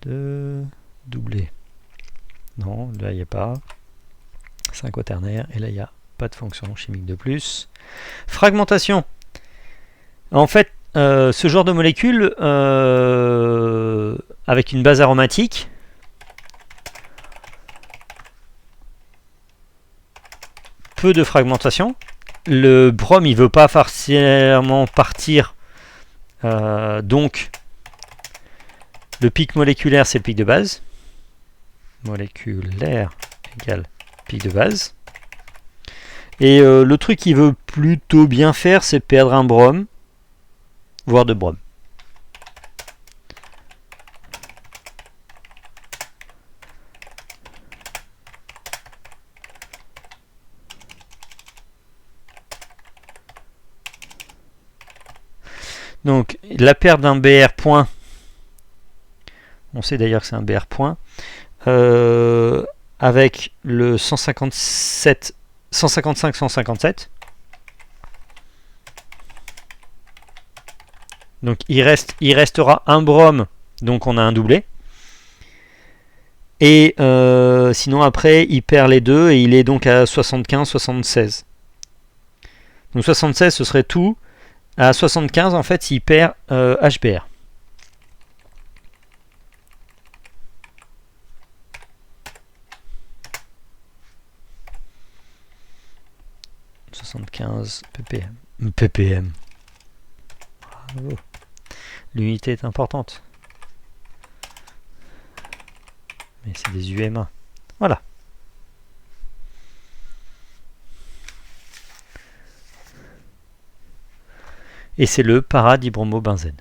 Speaker 1: CH2, doublé. Non, là, il n'y a pas. 5 quaternaire. Et là, il n'y a pas de fonction chimique de plus. Fragmentation. En fait, ce genre de molécule, avec une base aromatique, peu de fragmentation. Le brome, il veut pas forcément partir. Donc, le pic moléculaire, c'est le pic de base. Moléculaire égale pic de base. Et le truc qu'il veut plutôt bien faire, c'est perdre un brome, voire deux bromes. Donc la perte d'un BR point, on sait d'ailleurs que c'est un BR point, avec le 155-157. Donc il restera un brome, donc on a un doublé. Et sinon après il perd les deux et il est donc à 75-76. Donc 76 ce serait tout. À 75 en fait il perd HBr. ppm. Bravo. L'unité est importante. Mais c'est des UMA. Voilà. Et c'est le para-dibromobenzène.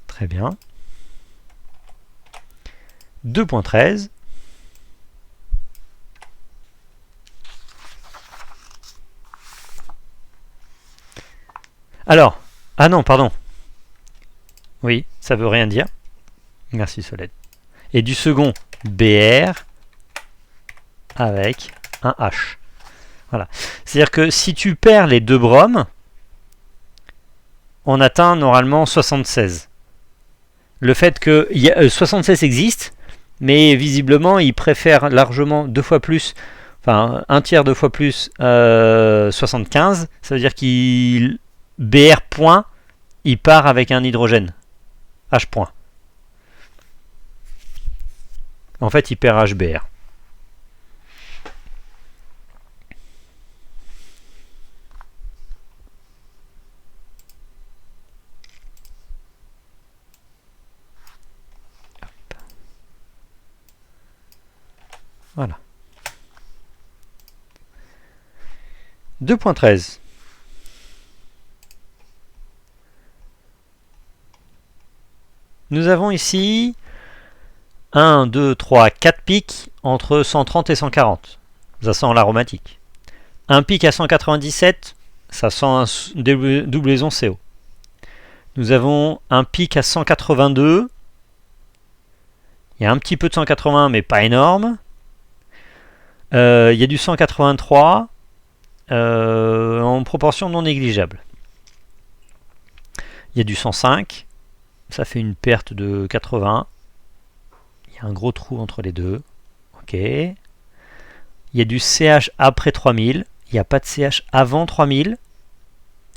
Speaker 1: Très bien. 2.13. Alors, ah non, pardon. Oui, ça veut rien dire. Merci Solène. Et du second, BR avec un H. Voilà. C'est-à-dire que si tu perds les deux bromes, on atteint normalement 76. Le fait que 76 existe, mais visiblement il préfère largement deux fois plus, enfin un tiers deux fois plus 75, ça veut dire qu'il BR point, il part avec un hydrogène. H point. En fait, il perd HBr. Voilà. 2.13. Nous avons ici 1, 2, 3, 4 pics entre 130 et 140. Ça sent l'aromatique. Un pic à 197, ça sent une doublison CO. Nous avons un pic à 182. Il y a un petit peu de 180, mais pas énorme. Il y a du 183 en proportion non négligeable. Il y a du 105. Ça fait une perte de 80. Il y a un gros trou entre les deux. Ok. Il y a du CH après 3000. Il n'y a pas de CH avant 3000.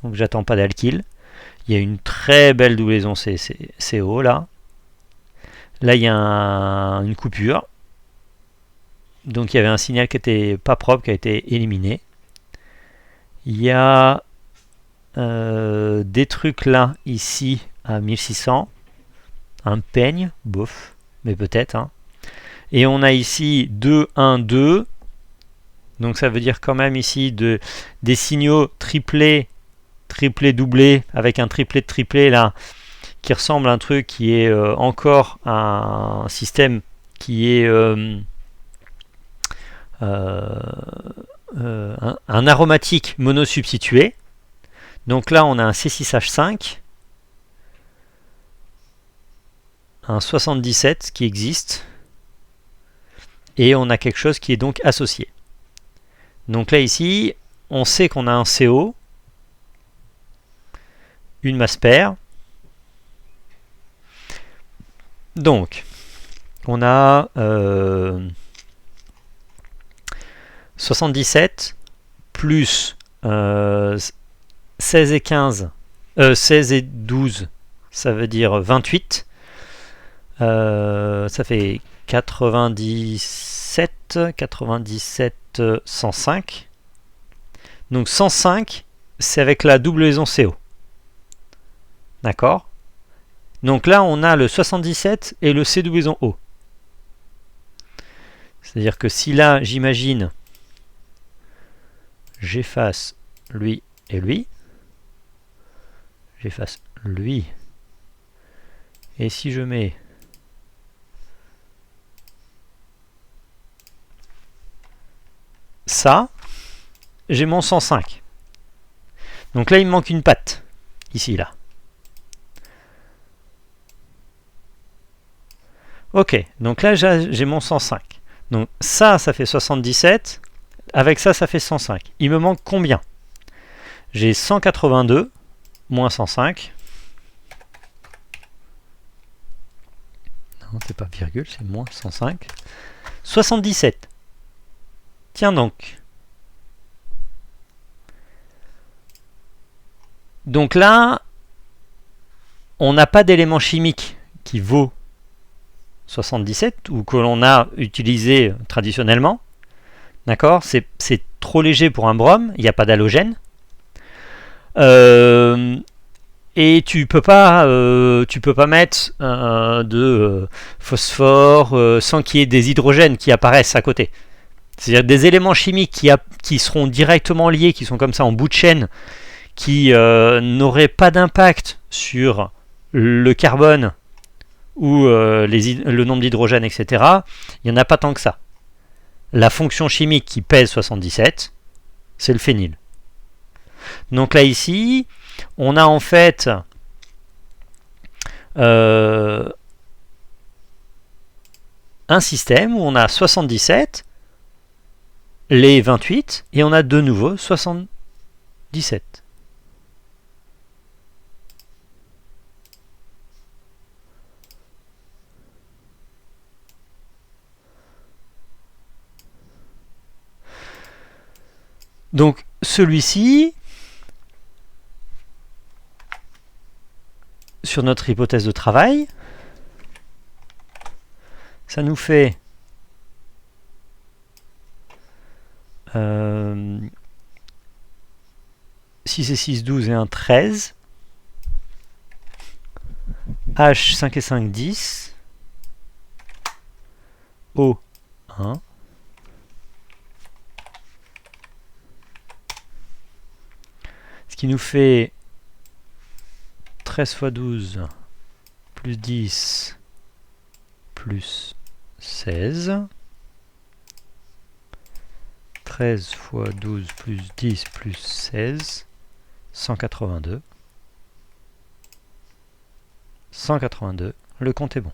Speaker 1: Donc j'attends pas d'alkyle. Il y a une très belle doublison CO là. Là il y a une coupure. Donc il y avait un signal qui n'était pas propre, qui a été éliminé. Il y a des trucs là, ici, à 1600. Un peigne, bof, mais peut-être. Hein. Et on a ici 2, 1, 2. Donc ça veut dire quand même ici des signaux triplés, doublés, avec un triplet de triplé là, qui ressemble à un truc qui est encore un système qui est un aromatique monosubstitué. Donc là on a un C6H5, un 77 qui existe, et on a quelque chose qui est donc associé. Donc là ici, on sait qu'on a un CO, une masse paire. Donc, on a 77 plus 16 et 15, 16 et 12, ça veut dire 28. Ça fait 97, 105. Donc 105, c'est avec la doublison CO. D'accord? Donc là, on a le 77 et le C doublison O. C'est-à-dire que si là, j'imagine, j'efface lui et lui, j'efface lui, et si je mets ça, j'ai mon 105. Donc là, il me manque une patte, ici, là. Ok, donc là, j'ai mon 105. Donc ça fait 77. Avec ça, ça fait 105. Il me manque combien? J'ai 182 moins 105. Non, c'est pas virgule, c'est moins 105. 77. Tiens donc. Donc là, on n'a pas d'élément chimique qui vaut 77 ou que l'on a utilisé traditionnellement. D'accord? C'est trop léger pour un brome, il n'y a pas d'halogène. Et tu peux pas mettre de phosphore sans qu'il y ait des hydrogènes qui apparaissent à côté. C'est-à-dire des éléments chimiques qui seront directement liés, qui sont comme ça en bout de chaîne, qui n'auraient pas d'impact sur le carbone ou le nombre d'hydrogènes, etc. Il n'y en a pas tant que ça. La fonction chimique qui pèse 77, c'est le phényl. Donc là ici, on a en fait un système où on a 77, les 28, et on a de nouveau 77. Donc celui-ci, sur notre hypothèse de travail. Ça nous fait 6 et 6, 12 et 1, 13. H, 5 et 5, 10. O, 1. Ce qui nous fait 13 fois 12 plus 10 plus 16. 13 fois 12 plus 10 plus 16. 182. 182. Le compte est bon.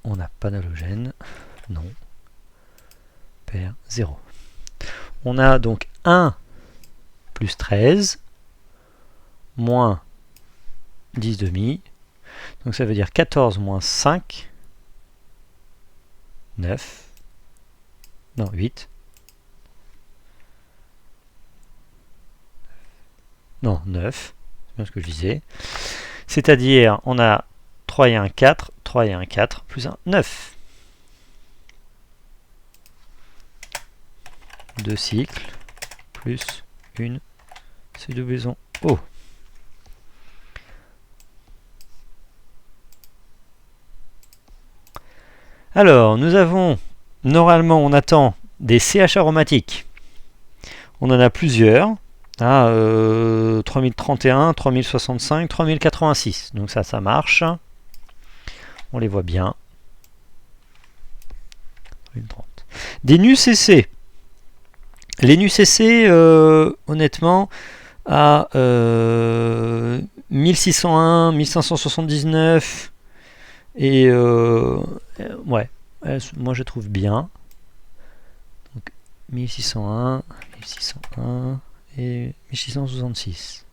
Speaker 1: On n'a pas d'halogène. Non. Paire 0. On a donc 1 plus 13 moins 10 demi. Donc ça veut dire 14 moins 5. 9. Non, 8. Non, 9. C'est bien ce que je disais. C'est-à-dire, on a 3 et 1, 4. 3 et 1, 4. Plus 1, 9. 2 cycles. Plus une C-doublon O. Alors, nous avons, normalement, on attend des CH aromatiques. On en a plusieurs. 3031, 3065, 3086. Donc ça marche. On les voit bien. 3030. Des nus CC. Les nus CC, honnêtement, à 1601, 1579, et ouais, moi je trouve bien. Donc 1601, 1601 et 1666.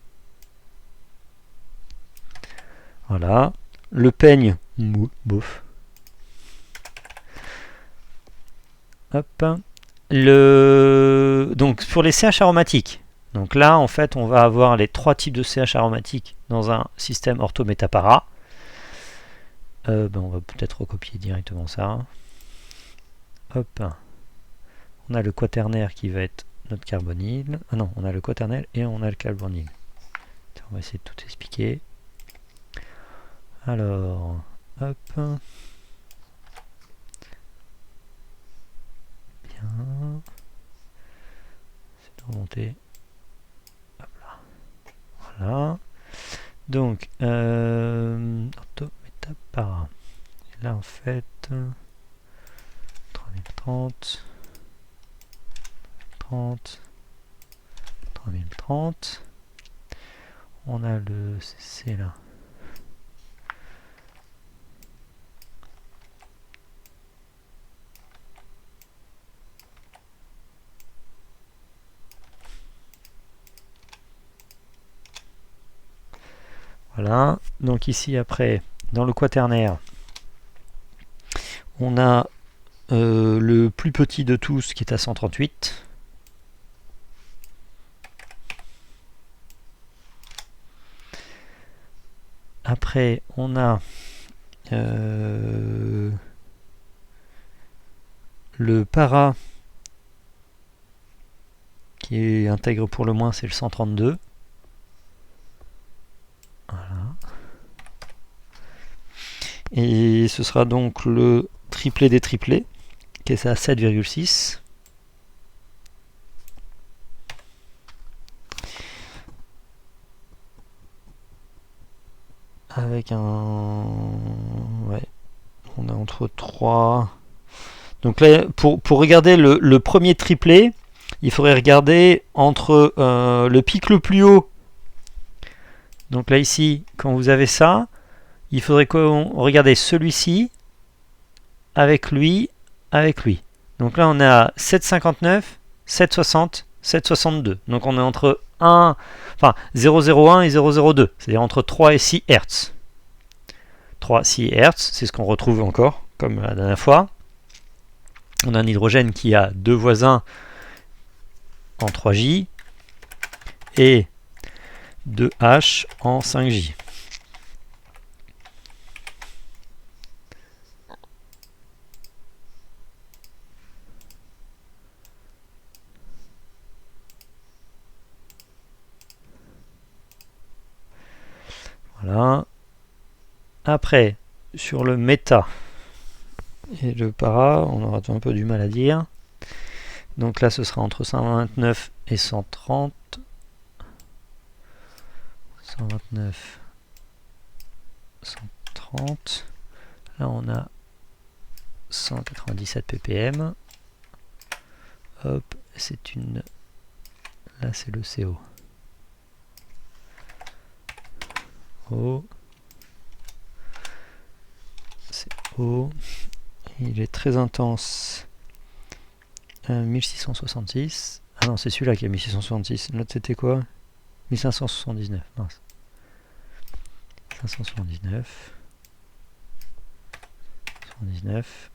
Speaker 1: Voilà. Le peigne, bof. Hop. Donc pour les CH aromatiques, donc là en fait on va avoir les trois types de CH aromatiques dans un système orthométapara. On va peut-être recopier directement ça. Hop. On a le quaternaire qui va être notre carbonyle. Ah non, on a le quaternaire et on a le carbonyle. On va essayer de tout expliquer. Alors, hop. C'est de remonter. Hop là. Voilà. Donc, orthométapara. Et là, en fait, 3030, 3030. On a le CC là. Voilà, donc ici après, dans le quaternaire, on a le plus petit de tous qui est à 138. Après, on a le para qui est intègre pour le moins, c'est le 132. Voilà. Et ce sera donc le triplet des triplets, qui est à 7,6. Avec un... Ouais. On a entre 3... Donc là, pour regarder le premier triplet, il faudrait regarder entre le pic le plus haut. Donc là ici, quand vous avez ça, il faudrait qu'on regarde celui-ci avec lui, avec lui. Donc là on est à 7,59, 7,60, 7,62. Donc on est entre 0,01 et 0,02. C'est-à-dire entre 3 et 6 Hz. 3, 6 Hz, c'est ce qu'on retrouve encore, comme la dernière fois. On a un hydrogène qui a 2 voisins en 3J et 2H en 5J. Voilà. Après, sur le méta et le para, on aura un peu du mal à dire. Donc là, ce sera entre 129 et 130. 129, 130. Là, on a 197 ppm. Hop, c'est une... Là, c'est le CO. O. C'est O. Il est très intense. 1666. Ah non, c'est celui-là qui a 1666. L'autre, c'était quoi? 1579. Mince. 579. 79.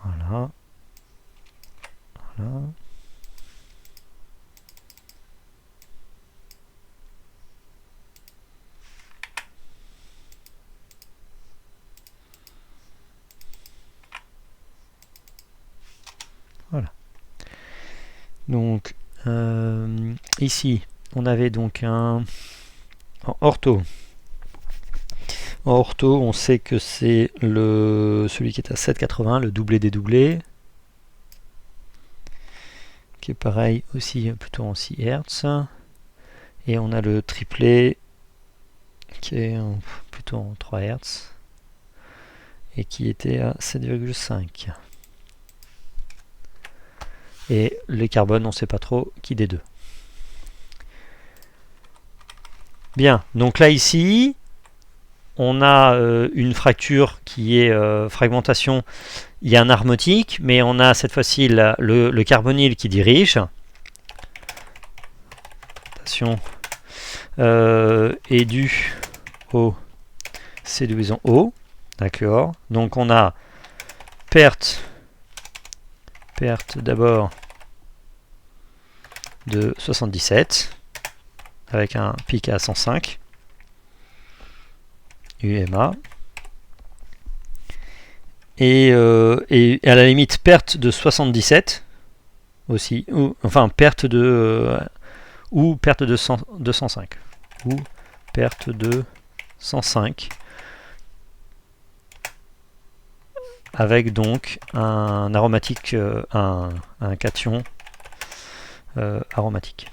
Speaker 1: Voilà. Voilà. Voilà. Donc, ici, on avait donc un... En ortho. En ortho, on sait que c'est celui qui est à 7,80, le doublé des doublés. Qui est pareil aussi plutôt en 6 Hz. Et on a le triplet qui est plutôt en 3 Hz. Et qui était à 7,5. Et les carbones, on ne sait pas trop qui des deux. Bien, donc là ici, on a une fracture qui est fragmentation. Il y a un armotique, mais on a cette fois-ci le carbonyle qui dirige. Attention. Est dû au C division O. D'accord. Donc on a perte d'abord de 77 avec un pic à 105 UMA et à la limite perte de 77 aussi, ou enfin perte de ou perte de 105 ou perte de 105 avec donc un aromatique, un cation aromatique.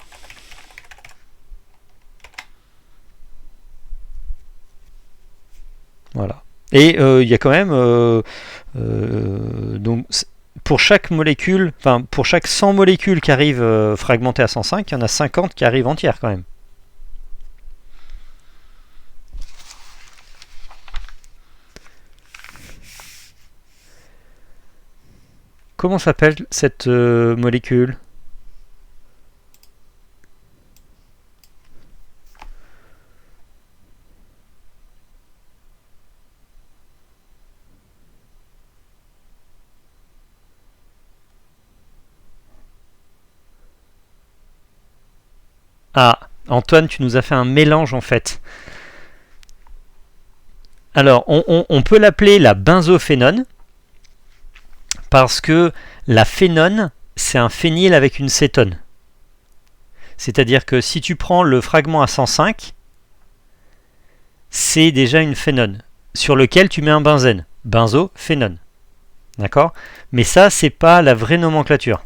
Speaker 1: Voilà. Et il y a quand même donc pour chaque molécule, enfin pour chaque 100 molécules qui arrivent fragmentées à 105, il y en a 50 qui arrivent entières quand même. Comment s'appelle cette molécule? Ah, Antoine, tu nous as fait un mélange en fait. Alors, on peut l'appeler la benzophénone. Parce que la phénone, c'est un phényl avec une cétone. C'est-à-dire que si tu prends le fragment à 105, c'est déjà une phénone, sur lequel tu mets un benzène, benzophénone. D'accord? Mais ça, c'est pas la vraie nomenclature.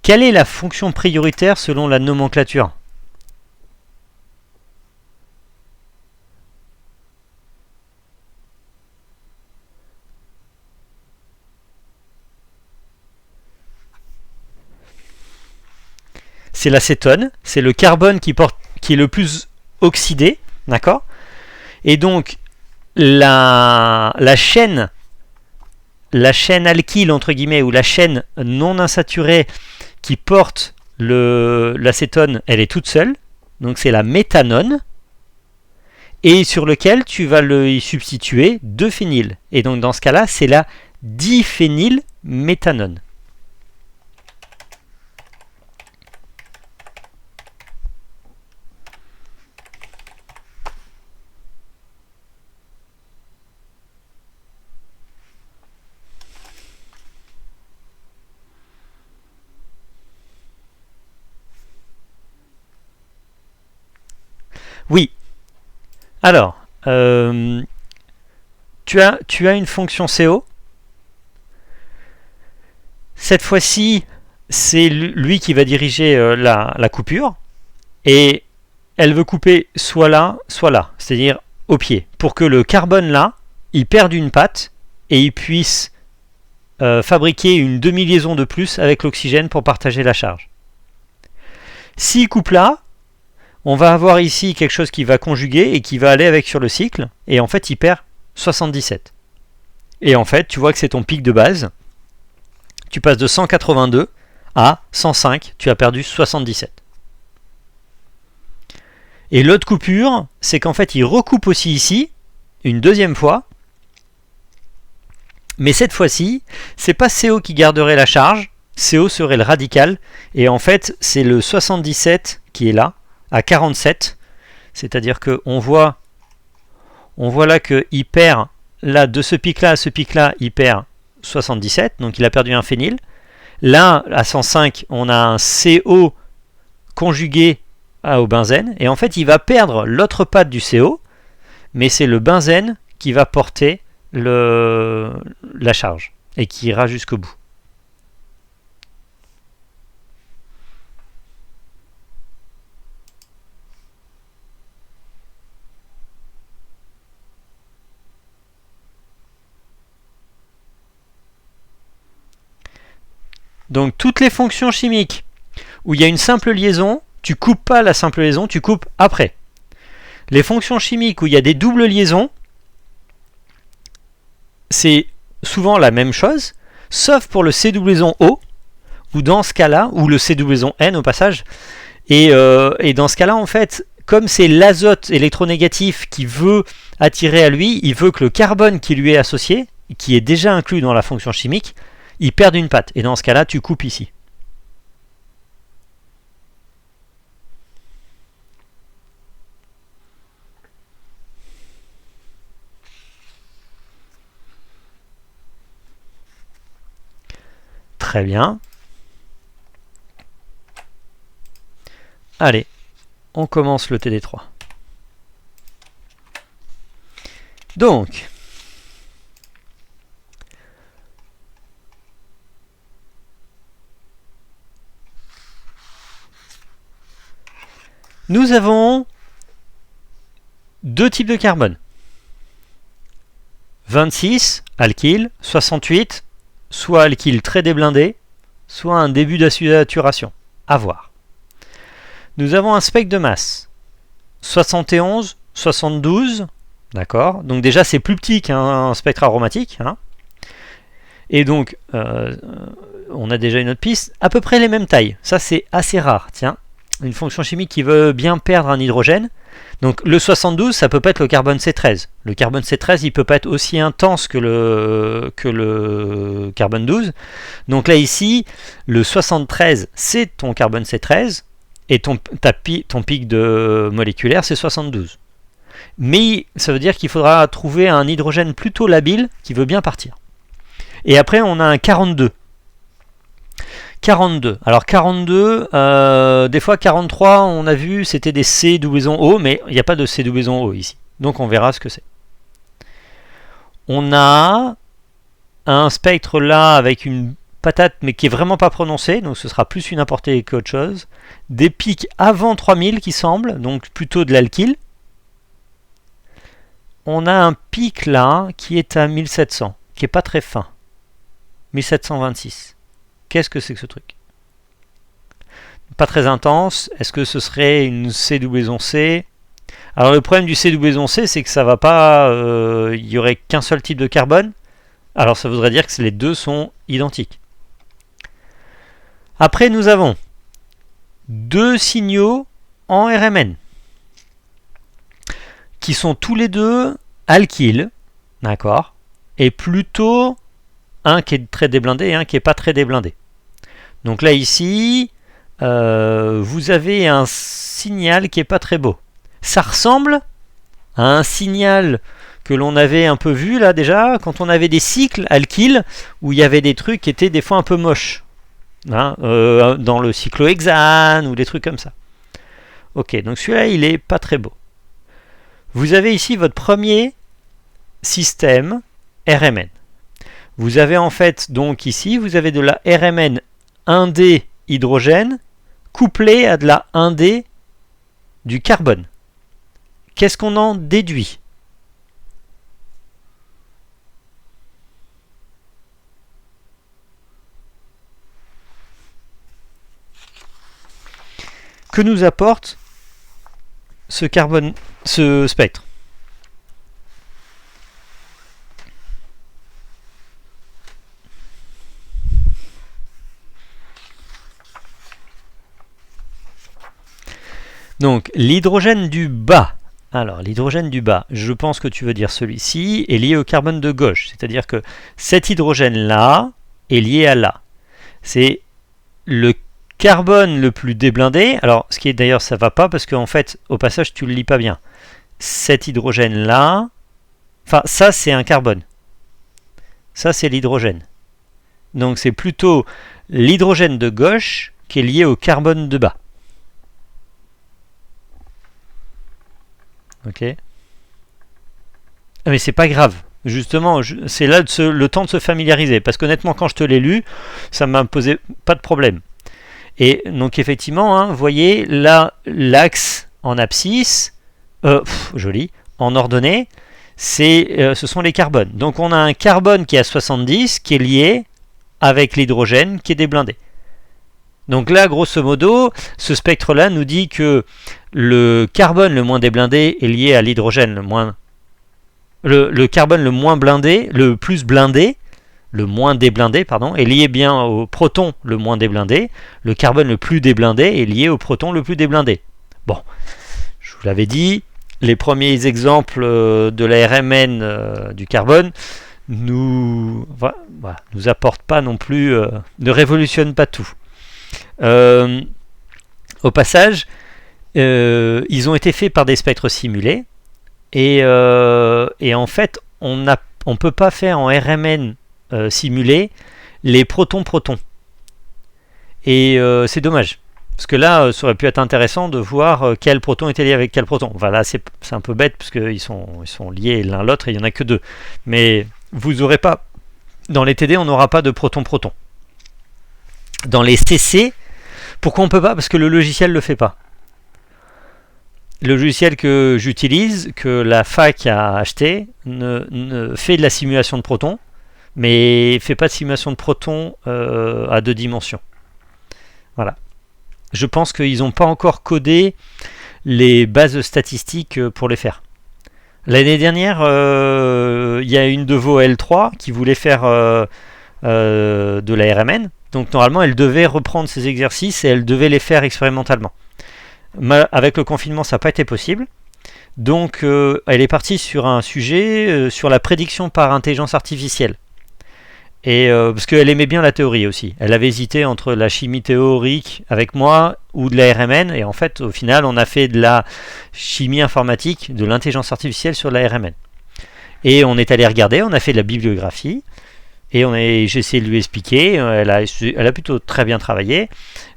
Speaker 1: Quelle est la fonction prioritaire selon la nomenclature? C'est l'acétone, c'est le carbone qui est le plus oxydé, d'accord? Et donc la chaîne alkyle entre guillemets, ou la chaîne non insaturée qui porte l'acétone, elle est toute seule, donc c'est la méthanone, et sur lequel tu vas y substituer 2 phényls. Et donc dans ce cas-là, c'est la diphénylméthanone. Oui. Alors, tu as une fonction CO. Cette fois-ci, c'est lui qui va diriger la coupure. Et elle veut couper soit là, c'est-à-dire au pied. Pour que le carbone là, il perde une patte et il puisse fabriquer une demi-liaison de plus avec l'oxygène pour partager la charge. S'il coupe là, on va avoir ici quelque chose qui va conjuguer et qui va aller avec sur le cycle, et en fait il perd 77. Et en fait tu vois que c'est ton pic de base, tu passes de 182 à 105, tu as perdu 77. Et l'autre coupure, c'est qu'en fait il recoupe aussi ici, une deuxième fois, mais cette fois-ci, c'est pas CO qui garderait la charge, CO serait le radical, et en fait c'est le 77 qui est là, à 47, c'est-à-dire qu'on voit là qu'il perd, là, de ce pic-là à ce pic-là, il perd 77, donc il a perdu un phényl. Là, à 105, on a un CO conjugué au benzène, et en fait, il va perdre l'autre patte du CO, mais c'est le benzène qui va porter la charge, et qui ira jusqu'au bout. Donc toutes les fonctions chimiques où il y a une simple liaison, tu coupes pas la simple liaison, tu coupes après. Les fonctions chimiques où il y a des doubles liaisons, c'est souvent la même chose, sauf pour le C-O, ou dans ce cas-là, ou le C-N au passage, et dans ce cas-là, en fait, comme c'est l'azote électronégatif qui veut attirer à lui, il veut que le carbone qui lui est associé, qui est déjà inclus dans la fonction chimique, il perd une patte. Et dans ce cas-là, tu coupes ici. Très bien. Allez, on commence le TD3. Donc, nous avons deux types de carbone. 26, alkyle, 68, soit alkyle très déblindé, soit un début d'acéturation. À voir. Nous avons un spectre de masse. 71, 72, d'accord. Donc déjà c'est plus petit qu'un spectre aromatique. Hein. Et donc, on a déjà une autre piste. À peu près les mêmes tailles. Ça c'est assez rare, tiens. Une fonction chimique qui veut bien perdre un hydrogène. Donc le 72, ça peut pas être le carbone C13. Le carbone C13, il peut pas être aussi intense que le carbone 12. Donc là ici, le 73, c'est ton carbone C13 et ton pic de moléculaire, c'est 72. Mais ça veut dire qu'il faudra trouver un hydrogène plutôt labile qui veut bien partir. Et après, on a un 42. 42. Alors 42, des fois 43, on a vu, c'était des C-O, mais il n'y a pas de C-O ici. Donc on verra ce que c'est. On a un spectre là avec une patate, mais qui est vraiment pas prononcée, donc ce sera plus une importée qu'autre chose. Des pics avant 3000 qui semblent, donc plutôt de l'alkyle. On a un pic là qui est à 1700, qui est pas très fin. 1726. Qu'est-ce que c'est que ce truc? Pas très intense. Est-ce que ce serait une C-C? Alors le problème du C-C, c'est que ça va pas. Il y aurait qu'un seul type de carbone. Alors ça voudrait dire que les deux sont identiques. Après nous avons deux signaux en RMN, qui sont tous les deux alkyles, d'accord, et plutôt un qui est très déblindé et un qui n'est pas très déblindé. Donc là ici, vous avez un signal qui n'est pas très beau. Ça ressemble à un signal que l'on avait un peu vu là déjà, quand on avait des cycles alkyles, où il y avait des trucs qui étaient des fois un peu moches. Hein, dans le cyclohexane ou des trucs comme ça. Ok, donc celui-là il est pas très beau. Vous avez ici votre premier système RMN. Vous avez en fait donc ici vous avez de la RMN 1D hydrogène couplée à de la 1D du carbone. Qu'est-ce qu'on en déduit? Que nous apporte ce carbone, ce spectre? Donc l'hydrogène du bas. Alors l'hydrogène du bas, je pense que tu veux dire celui-ci, est lié au carbone de gauche. C'est-à-dire que cet hydrogène-là est lié à là. C'est le carbone le plus déblindé. Alors ce qui est d'ailleurs ça va pas parce qu'en fait au passage tu le lis pas bien. Cet hydrogène-là, enfin ça c'est un carbone. Ça c'est l'hydrogène. Donc c'est plutôt l'hydrogène de gauche qui est lié au carbone de bas. Ok. Mais c'est pas grave. Justement, c'est là le temps de se familiariser. Parce qu'honnêtement, quand je te l'ai lu, ça m'a posé pas de problème. Et donc effectivement, hein, vous voyez là l'axe en abscisse, joli, en ordonnée, ce sont les carbones. Donc on a un carbone qui est à 70 qui est lié avec l'hydrogène qui est déblindé. Donc là, grosso modo, ce spectre-là nous dit que le carbone le moins déblindé est lié à l'hydrogène le moins... Le carbone le moins blindé, le plus blindé, le moins déblindé, pardon, est lié bien au proton le moins déblindé. Le carbone le plus déblindé est lié au proton le plus déblindé. Bon, je vous l'avais dit, les premiers exemples de la RMN du carbone nous apportent pas non plus, ne révolutionnent pas tout. Au passage, ils ont été faits par des spectres simulés et en fait on ne peut pas faire en RMN simulé les protons-protons et c'est dommage parce que là ça aurait pu être intéressant de voir quel proton était lié avec quel proton. Voilà, c'est un peu bête parce qu'ils sont liés l'un l'autre et il n'y en a que deux, mais vous n'aurez pas dans les TD, on n'aura pas de proton-proton. Dans les CC, pourquoi on ne peut pas? Parce que le logiciel ne le fait pas. Le logiciel que j'utilise, que la fac a acheté, ne fait de la simulation de protons, mais ne fait pas de simulation de protons à 2 dimensions. Voilà. Je pense qu'ils n'ont pas encore codé les bases statistiques pour les faire. L'année dernière, il y a une de vos L3 qui voulait faire de la RMN. Donc normalement, elle devait reprendre ces exercices et elle devait les faire expérimentalement. Avec le confinement, ça n'a pas été possible. Donc elle est partie sur un sujet sur la prédiction par intelligence artificielle. Et parce qu'elle aimait bien la théorie aussi. Elle avait hésité entre la chimie théorique avec moi ou de la RMN. Et en fait, au final, on a fait de la chimie informatique, de l'intelligence artificielle sur la RMN. Et on est allé regarder, on a fait de la bibliographie. Et j'ai essayé de lui expliquer. Elle a plutôt très bien travaillé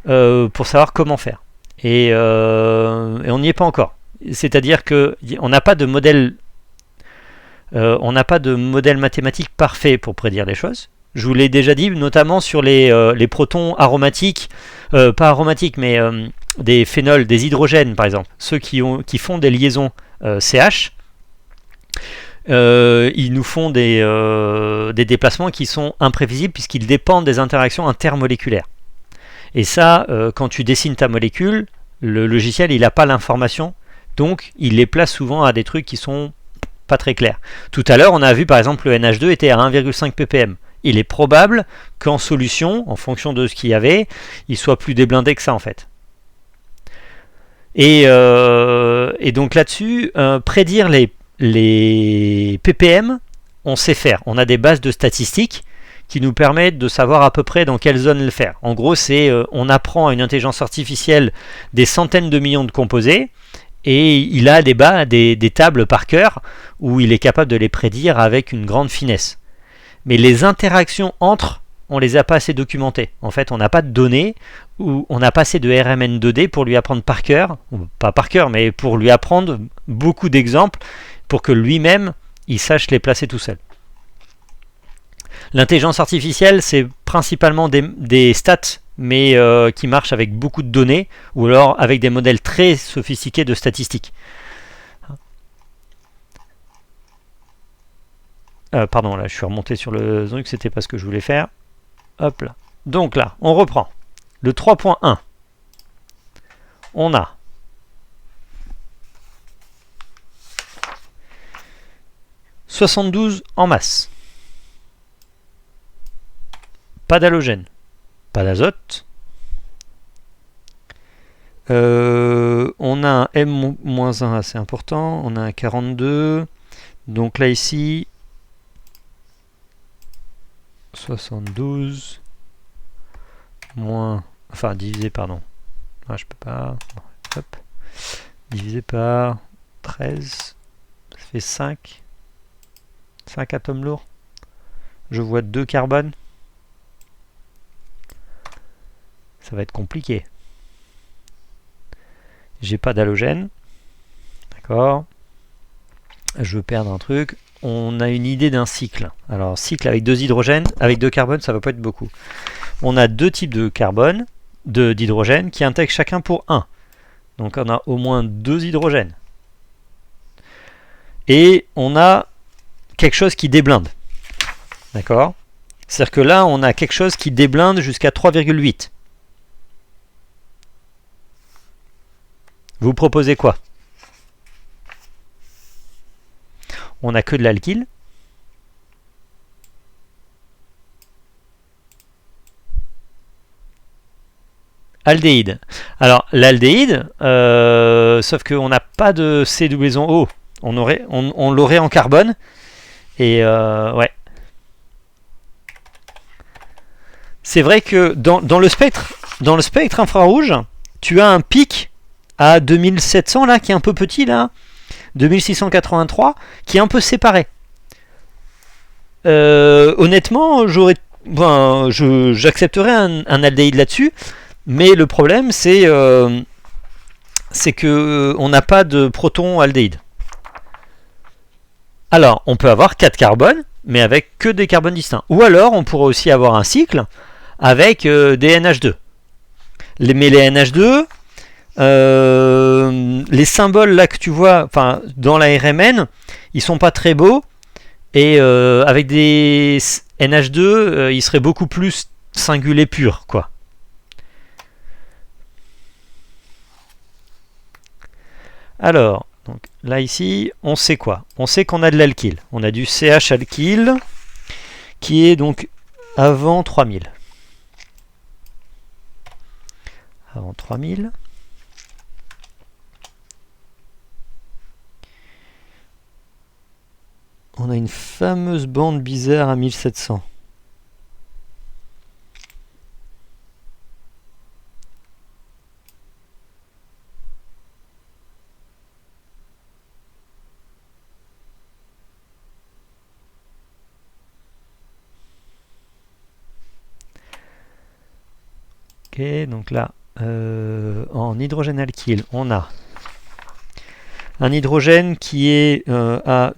Speaker 1: pour savoir comment faire. Et on n'y est pas encore. C'est-à-dire qu'on n'a pas de modèle mathématique parfait pour prédire les choses. Je vous l'ai déjà dit, notamment sur les protons aromatiques, pas aromatiques, mais des phénols, des hydrogènes par exemple, ceux qui font des liaisons CH. Ils nous font des déplacements qui sont imprévisibles puisqu'ils dépendent des interactions intermoléculaires. Et ça, quand tu dessines ta molécule, le logiciel il n'a pas l'information, donc il les place souvent à des trucs qui sont pas très clairs. Tout à l'heure, on a vu par exemple le NH2 était à 1,5 ppm. Il est probable qu'en solution, en fonction de ce qu'il y avait, il soit plus déblindé que ça en fait. Et donc là-dessus, prédire les ppm, on sait faire. On a des bases de statistiques qui nous permettent de savoir à peu près dans quelle zone le faire. En gros, on apprend à une intelligence artificielle des centaines de millions de composés, et il a des tables par cœur où il est capable de les prédire avec une grande finesse. Mais les interactions entre, on les a pas assez documentées. En fait, on n'a pas de données, ou on n'a pas assez de RMN 2D pour lui apprendre par cœur, ou pas par cœur, mais pour lui apprendre beaucoup d'exemples pour que lui-même, il sache les placer tout seul. L'intelligence artificielle, c'est principalement des stats, mais qui marchent avec beaucoup de données, ou alors avec des modèles très sophistiqués de statistiques. Pardon, là, je suis remonté sur le truc, c'était pas ce que je voulais faire. Hop là. Donc là, on reprend. Le 3.1. On a « 72 en masse ». Pas d'halogène, pas d'azote. On a un M-1 assez important, on a un 42. Donc là ici, 72 moins, enfin divisé, pardon. Ah, je peux pas. Hop. Divisé par 13, ça fait 5. 5 atomes lourds. Je vois 2 carbones. Ça va être compliqué. J'ai pas d'halogène. D'accord. Je veux perdre un truc. On a une idée d'un cycle. Alors, cycle avec 2 hydrogènes, avec 2 carbones, ça va pas être beaucoup. On a 2 types de carbone, d'hydrogène, qui intègrent chacun pour 1. Donc, on a au moins 2 hydrogènes. Et on a quelque chose qui déblinde. D'accord. C'est-à-dire que là, on a quelque chose qui déblinde jusqu'à 3,8. Vous proposez quoi? On n'a que de l'alkyle. Aldéhyde. Alors, l'aldéhyde, sauf qu'on n'a pas de C doublon O. On l'aurait en carbone. Et ouais. C'est vrai que dans le spectre infrarouge, tu as un pic à 2700 là, qui est un peu petit là, 2683, qui est un peu séparé. Honnêtement, j'accepterais un aldéhyde là-dessus, mais le problème c'est que on n'a pas de proton aldéhyde. Alors, on peut avoir 4 carbones, mais avec que des carbones distincts. Ou alors, on pourrait aussi avoir un cycle avec des NH2. Mais les NH2, les symboles là que tu vois, enfin dans la RMN, ils sont pas très beaux, et avec des NH2, ils seraient beaucoup plus singulés purs, quoi. Alors, donc là ici, on sait quoi? On sait qu'on a de l'alkyle. On a du CH alkyle qui est donc avant 3000. Avant 3000. On a une fameuse bande bizarre à 1700. Ok, donc là, en hydrogène alkyle, on a un hydrogène qui est à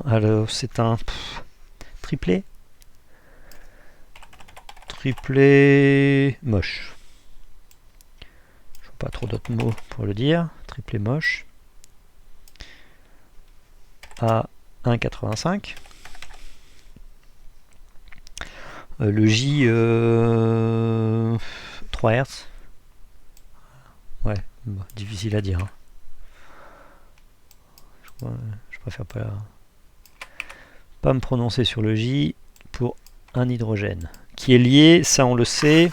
Speaker 1: alors c'est un triplet moche. Je vois pas trop d'autres mots pour le dire. Triplet moche à 1,85. Le J 3 Hz. Ouais, bon, difficile à dire. Hein. Je préfère pas me prononcer sur le J pour un hydrogène qui est lié, ça on le sait,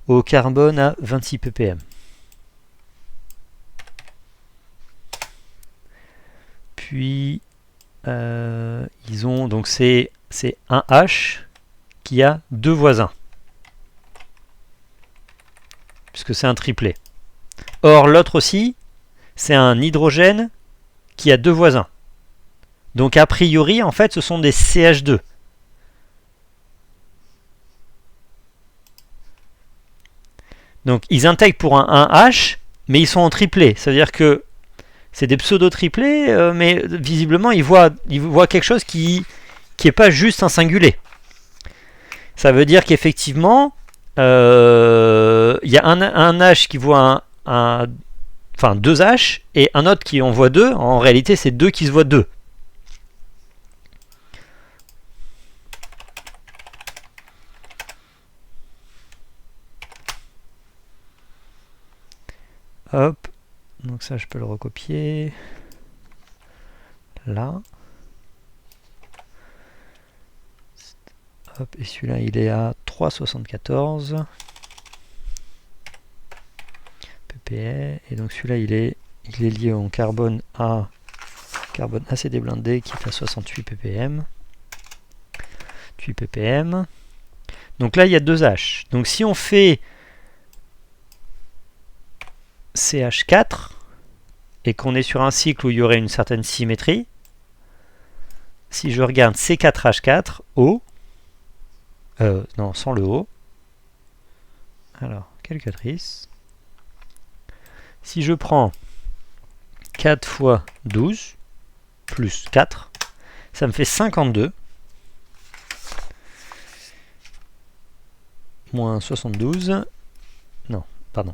Speaker 1: au carbone à 26 ppm. Puis ils ont donc c'est un H qui a 2 voisins, puisque c'est un triplet. Or l'autre aussi, c'est un hydrogène qui a 2 voisins. Donc a priori, en fait, ce sont des CH2. Donc ils intègrent pour un H, mais ils sont en triplet. Ça veut dire que c'est des pseudo-triplets, mais visiblement ils voient quelque chose qui n'est pas juste un singulier. Ça veut dire qu'effectivement, il y a un H qui voit enfin 2 H, et un autre qui en voit 2. En réalité, c'est 2 qui se voient 2. Hop, donc ça je peux le recopier là. Hop, et celui-là il est à 3,74 ppm, et donc celui-là il est lié en carbone ACD blindé qui est à 68 ppm. 8 ppm. Donc là il y a 2 H. Donc si on fait CH4 et qu'on est sur un cycle où il y aurait une certaine symétrie, si je regarde C4H4 O, non, sans le O, alors calculatrice, si je prends 4 fois 12 plus 4, ça me fait 52 moins 72, non, pardon,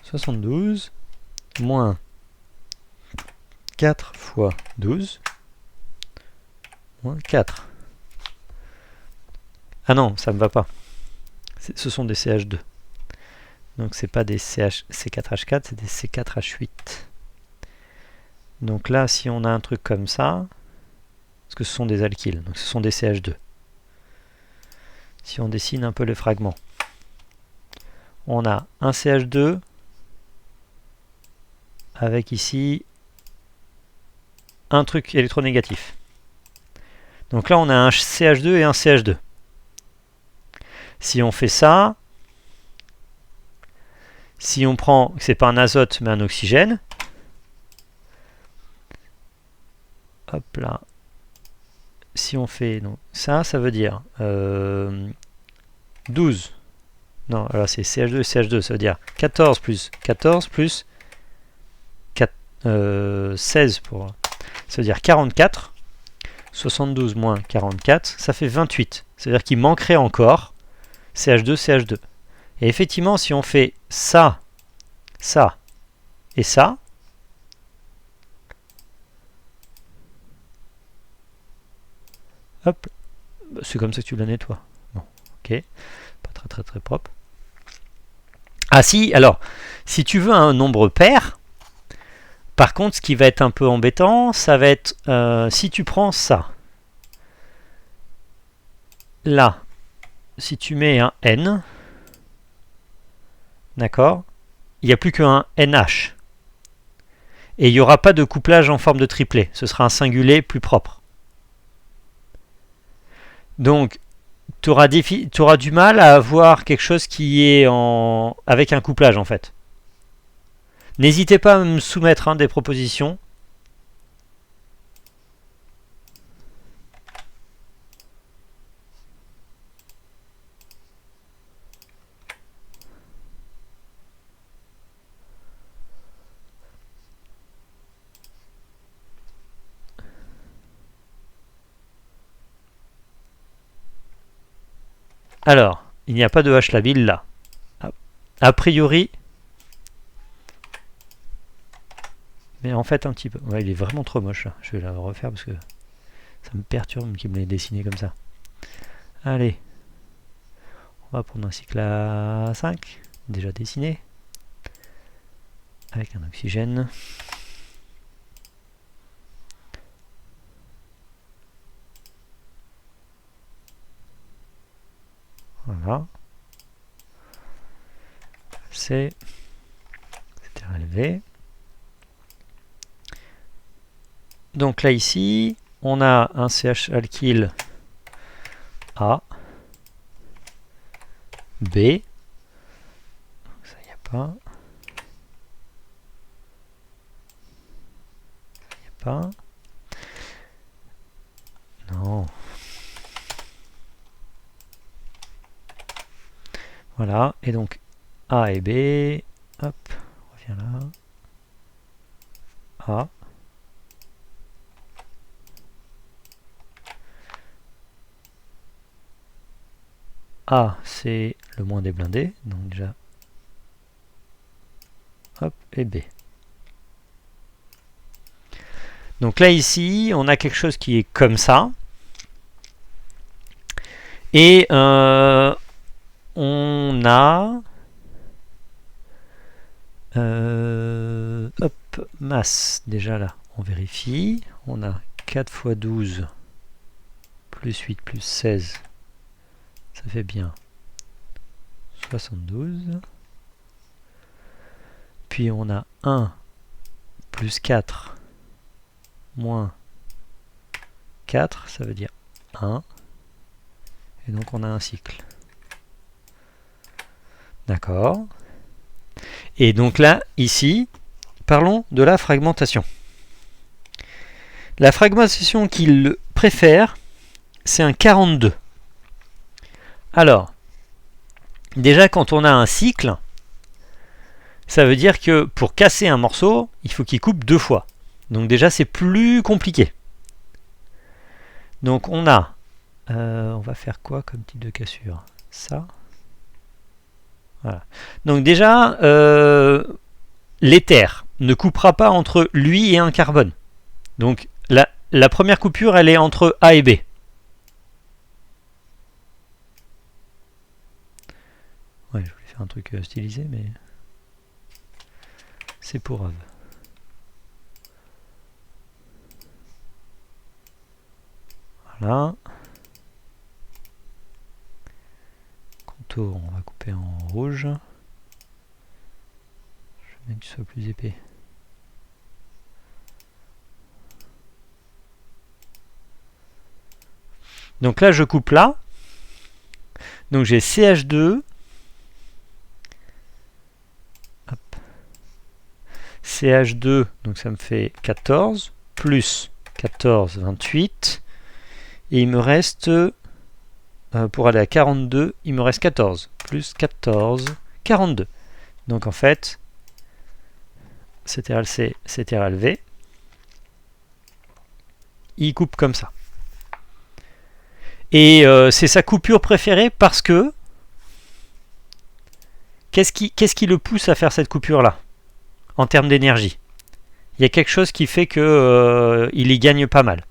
Speaker 1: 72 moins 4 fois 12 moins 4. Ah non, ça ne me va pas. Ce sont des CH2. Donc c'est pas des C4H4, c'est des C4H8. Donc là, si on a un truc comme ça, parce que ce sont des alkyles, donc ce sont des CH2. Si on dessine un peu les fragments, on a un CH2 avec ici un truc électronégatif. Donc là on a un CH2 et un CH2. Si on fait ça, si on prend, c'est pas un azote mais un oxygène, hop là, si on fait donc, ça veut dire 12. Non, alors c'est CH2 et CH2, ça veut dire 14 plus 14 plus 16 pour... Ça veut dire 44. 72 moins 44, ça fait 28. C'est-à-dire qu'il manquerait encore CH2, CH2. Et effectivement, si on fait ça, ça et ça, hop, c'est comme ça que tu la nettoies. Bon, ok, pas très propre. Ah si, alors, si tu veux un nombre pair, par contre, ce qui va être un peu embêtant, ça va être si tu prends ça. Là, si tu mets un N, d'accord, il n'y a plus qu'un NH. Et il n'y aura pas de couplage en forme de triplet. Ce sera un singulier plus propre. Donc, tu auras du mal à avoir quelque chose qui est avec un couplage, en fait. N'hésitez pas à me soumettre des propositions. Alors, il n'y a pas de H labile là. A priori... Mais en fait un petit peu. Ouais, il est vraiment trop moche là. Je vais la refaire parce que ça me perturbe qu'il me l'ait dessiné comme ça. Allez. On va prendre un cycle à 5. Déjà dessiné. Avec un oxygène. Voilà. C'est... C'était relevé. CTRL-V. Donc là ici, on a un CH alkyl A, B, ça y a pas, non, voilà, et donc A et B, hop, on revient là, A, A c'est le moins des blindés, donc déjà, hop, et B. Donc là ici, on a quelque chose qui est comme ça. Et on a hop, masse, déjà là, on vérifie. On a 4 fois 12 plus 8 plus 16. Ça fait bien 72. Puis on a 1 plus 4 moins 4, ça veut dire 1. Et donc on a un cycle. D'accord. Et donc là, ici, parlons de la fragmentation. La fragmentation qu'il préfère, c'est un 42. Alors, déjà quand on a un cycle, ça veut dire que pour casser un morceau, il faut qu'il coupe 2 fois. Donc déjà c'est plus compliqué. Donc on a, on va faire quoi comme type de cassure? Ça. Voilà. Donc déjà, l'éther ne coupera pas entre lui et un carbone. Donc la première coupure, elle est entre A et B. Ouais, je voulais faire un truc stylisé, mais c'est pour Ave. Voilà. Contour, on va couper en rouge. Je veux bien que tu sois plus épais. Donc là, je coupe là. Donc j'ai CH2. Hop. CH2, donc ça me fait 14. Plus 14, 28. Et il me reste, pour aller à 42, il me reste 14. Plus 14, 42. Donc en fait, CTRL-C, CTRL-V, il coupe comme ça. Et c'est sa coupure préférée parce que, qu'est-ce qui le pousse à faire cette coupure-là, en termes d'énergie? Il y a quelque chose qui fait que il y gagne pas mal.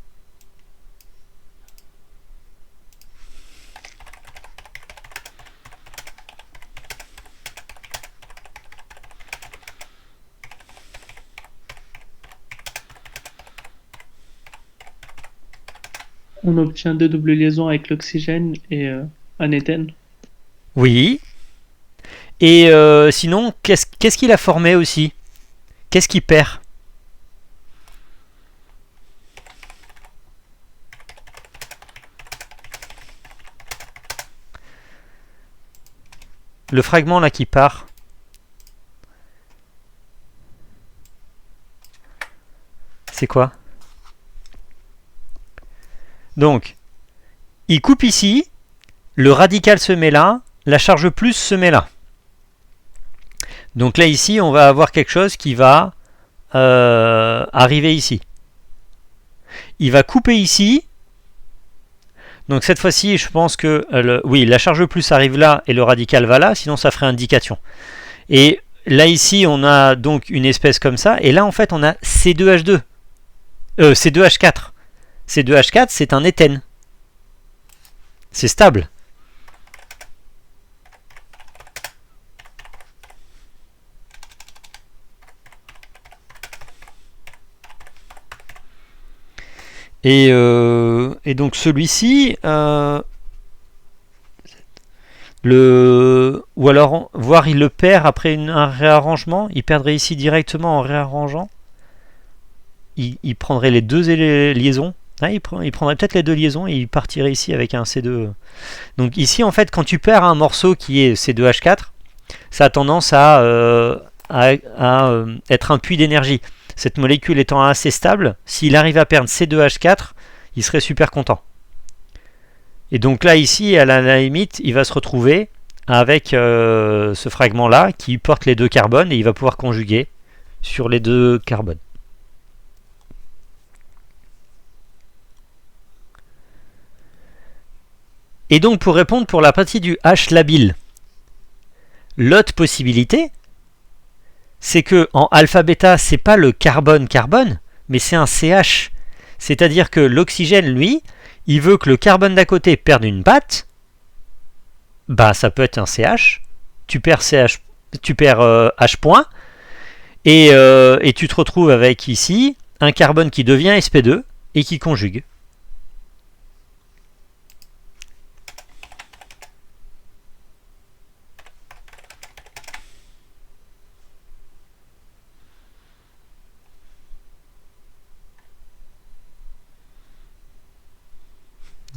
Speaker 4: On obtient 2 doubles liaisons avec l'oxygène et un éthène.
Speaker 1: Oui. Et sinon, qu'est-ce qu'il a formé aussi? Qu'est-ce qu'il perd? Le fragment là qui part. C'est quoi? Donc, il coupe ici, le radical se met là, la charge plus se met là. Donc là ici, on va avoir quelque chose qui va arriver ici. Il va couper ici. Donc cette fois-ci, je pense que oui, la charge plus arrive là et le radical va là, sinon ça ferait indication. Et là ici, on a donc une espèce comme ça, et là en fait on a C2H2. C2H4. C2H4, c'est un éthène. C'est stable. Et donc celui-ci, donc Ou alors, voire il le perd après un réarrangement. Il perdrait ici directement en réarrangeant. Il prendrait les deux liaisons. Ah, il prendrait peut-être les deux liaisons et il partirait ici avec un C2. Donc ici, en fait, quand tu perds un morceau qui est C2H4, ça a tendance à être un puits d'énergie. Cette molécule étant assez stable, s'il arrive à perdre C2H4, il serait super content. Et donc là, ici, à la limite, il va se retrouver avec ce fragment-là qui porte les deux carbones et il va pouvoir conjuguer sur les deux carbones. Et donc, pour répondre pour la partie du H labile, l'autre possibilité, c'est que en alpha-bêta, c'est pas le carbone-carbone, mais c'est un CH. C'est-à-dire que l'oxygène, lui, il veut que le carbone d'à côté perde une patte. Bah, ça peut être un CH. Tu perds CH, tu perds H point, et tu te retrouves avec ici un carbone qui devient sp2 et qui conjugue.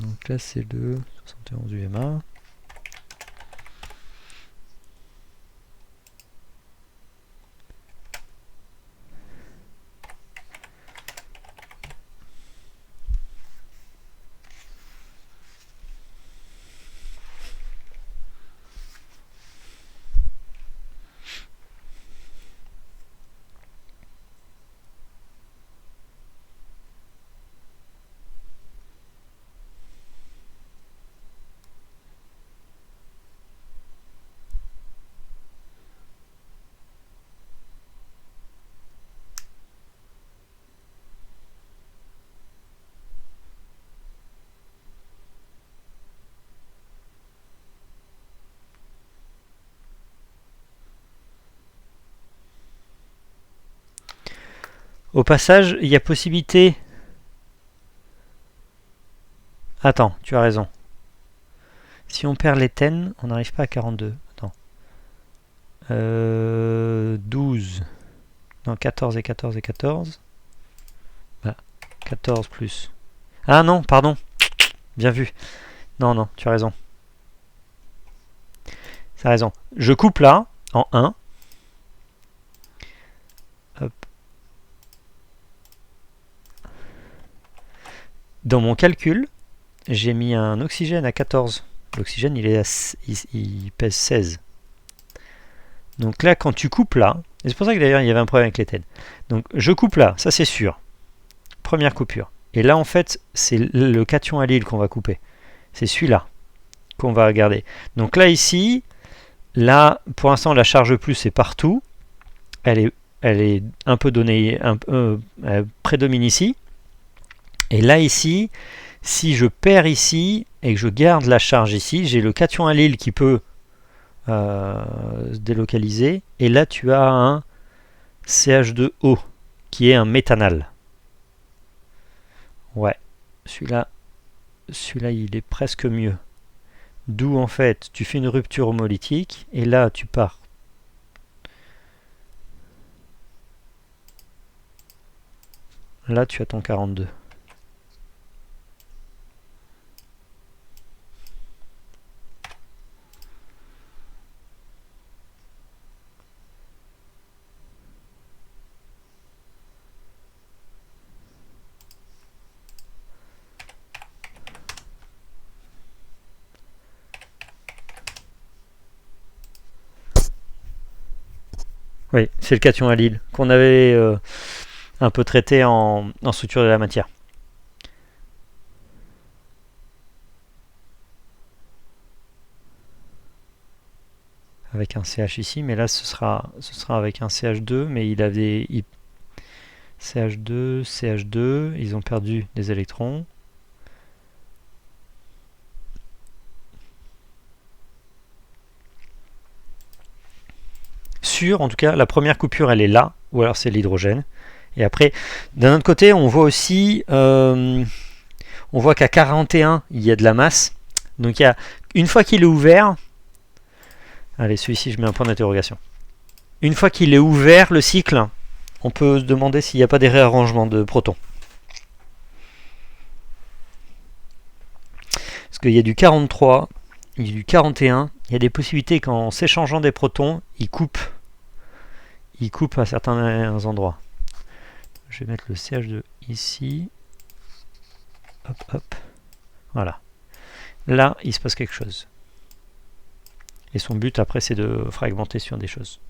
Speaker 1: Donc là, c'est le 71 UMA. Au passage, il y a possibilité... Attends, tu as raison. Si on perd l'éthène, on n'arrive pas à 42. Attends. 12. Non, 14 et 14 et 14. Bah, 14 plus... Ah non, pardon. Bien vu. Non, non, tu as raison. Tu as raison. Je coupe là, en 1. Hop. Dans mon calcul, j'ai mis un oxygène à 14. L'oxygène, il pèse 16. Donc là, quand tu coupes là, et c'est pour ça que d'ailleurs il y avait un problème avec l'éthène. Donc je coupe là, ça c'est sûr. Première coupure. Et là en fait, c'est le cation allyle qu'on va couper. C'est celui-là qu'on va garder. Donc là ici, là pour l'instant la charge plus est partout. Elle est un peu donnée, elle prédomine ici. Et là ici, si je perds ici et que je garde la charge ici, j'ai le cation allyle qui peut se délocaliser. Et là tu as un CH2O qui est un méthanal. Ouais, celui-là il est presque mieux. D'où en fait tu fais une rupture homolytique et là tu pars. Là tu as ton 42. Oui, c'est le cation allyle qu'on avait un peu traité en structure de la matière. Avec un CH ici, mais là ce sera avec un CH2, mais il avait CH2, CH2, ils ont perdu des électrons. En tout cas, la première coupure elle est là, ou alors c'est l'hydrogène. Et après, d'un autre côté, on voit aussi, on voit qu'à 41, il y a de la masse. Donc une fois qu'il est ouvert, Allez, celui-ci, je mets un point d'interrogation. Une fois qu'il est ouvert, le cycle, on peut se demander s'il n'y a pas des réarrangements de protons. Parce qu'il y a du 43, il y a du 41, il y a des possibilités qu'en s'échangeant des protons, ils coupent à certains endroits. Je vais mettre le CH2 ici. Hop, hop. Voilà. Là, il se passe quelque chose. Et son but, après, c'est de fragmenter sur des choses.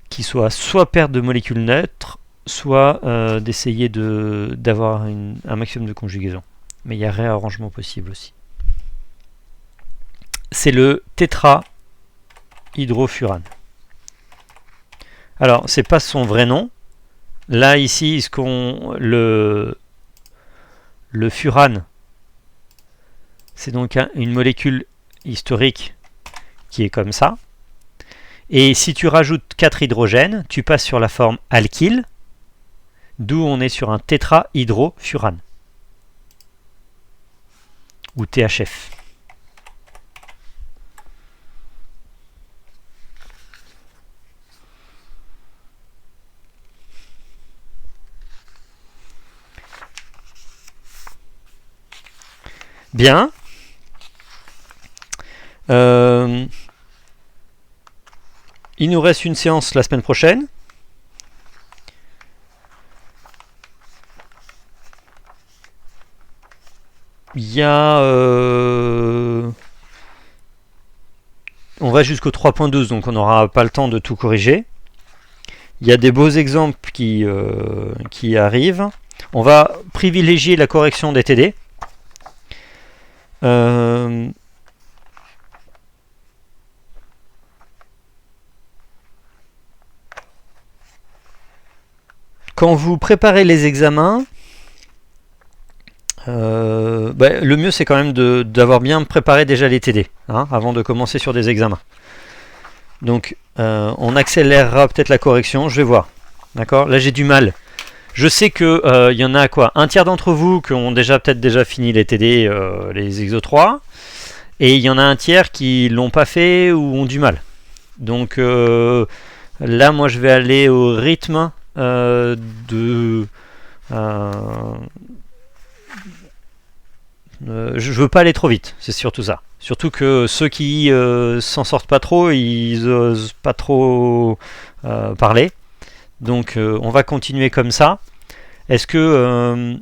Speaker 1: Qui soient soit perte de molécules neutres, soit d'essayer d'avoir un maximum de conjugaison. Mais il y a réarrangement possible aussi. C'est le tétrahydrofurane. Alors, c'est pas son vrai nom. Là, ici, le furane, c'est donc une molécule historique qui est comme ça. Et si tu rajoutes 4 hydrogènes, tu passes sur la forme alkyle, d'où on est sur un tétrahydrofurane. Ou THF. Bien. Il nous reste une séance la semaine prochaine. Il y a... on va jusqu'au 3.12, donc on n'aura pas le temps de tout corriger. Il y a des beaux exemples qui arrivent. On va privilégier la correction des TD. Quand vous préparez les examens, le mieux c'est quand même d'avoir bien préparé déjà les TD, hein, avant de commencer sur des examens. Donc on accélérera peut-être la correction, je vais voir. D'accord ? Là j'ai du mal. Je sais que y en a quoi, un tiers d'entre vous qui ont peut-être déjà fini les TD, les Exo 3, et il y en a un tiers qui l'ont pas fait ou ont du mal. Donc là moi je vais aller au rythme je veux pas aller trop vite, c'est surtout ça. Surtout que ceux qui s'en sortent pas trop, ils osent pas trop parler. Donc on va continuer comme ça. Est-ce que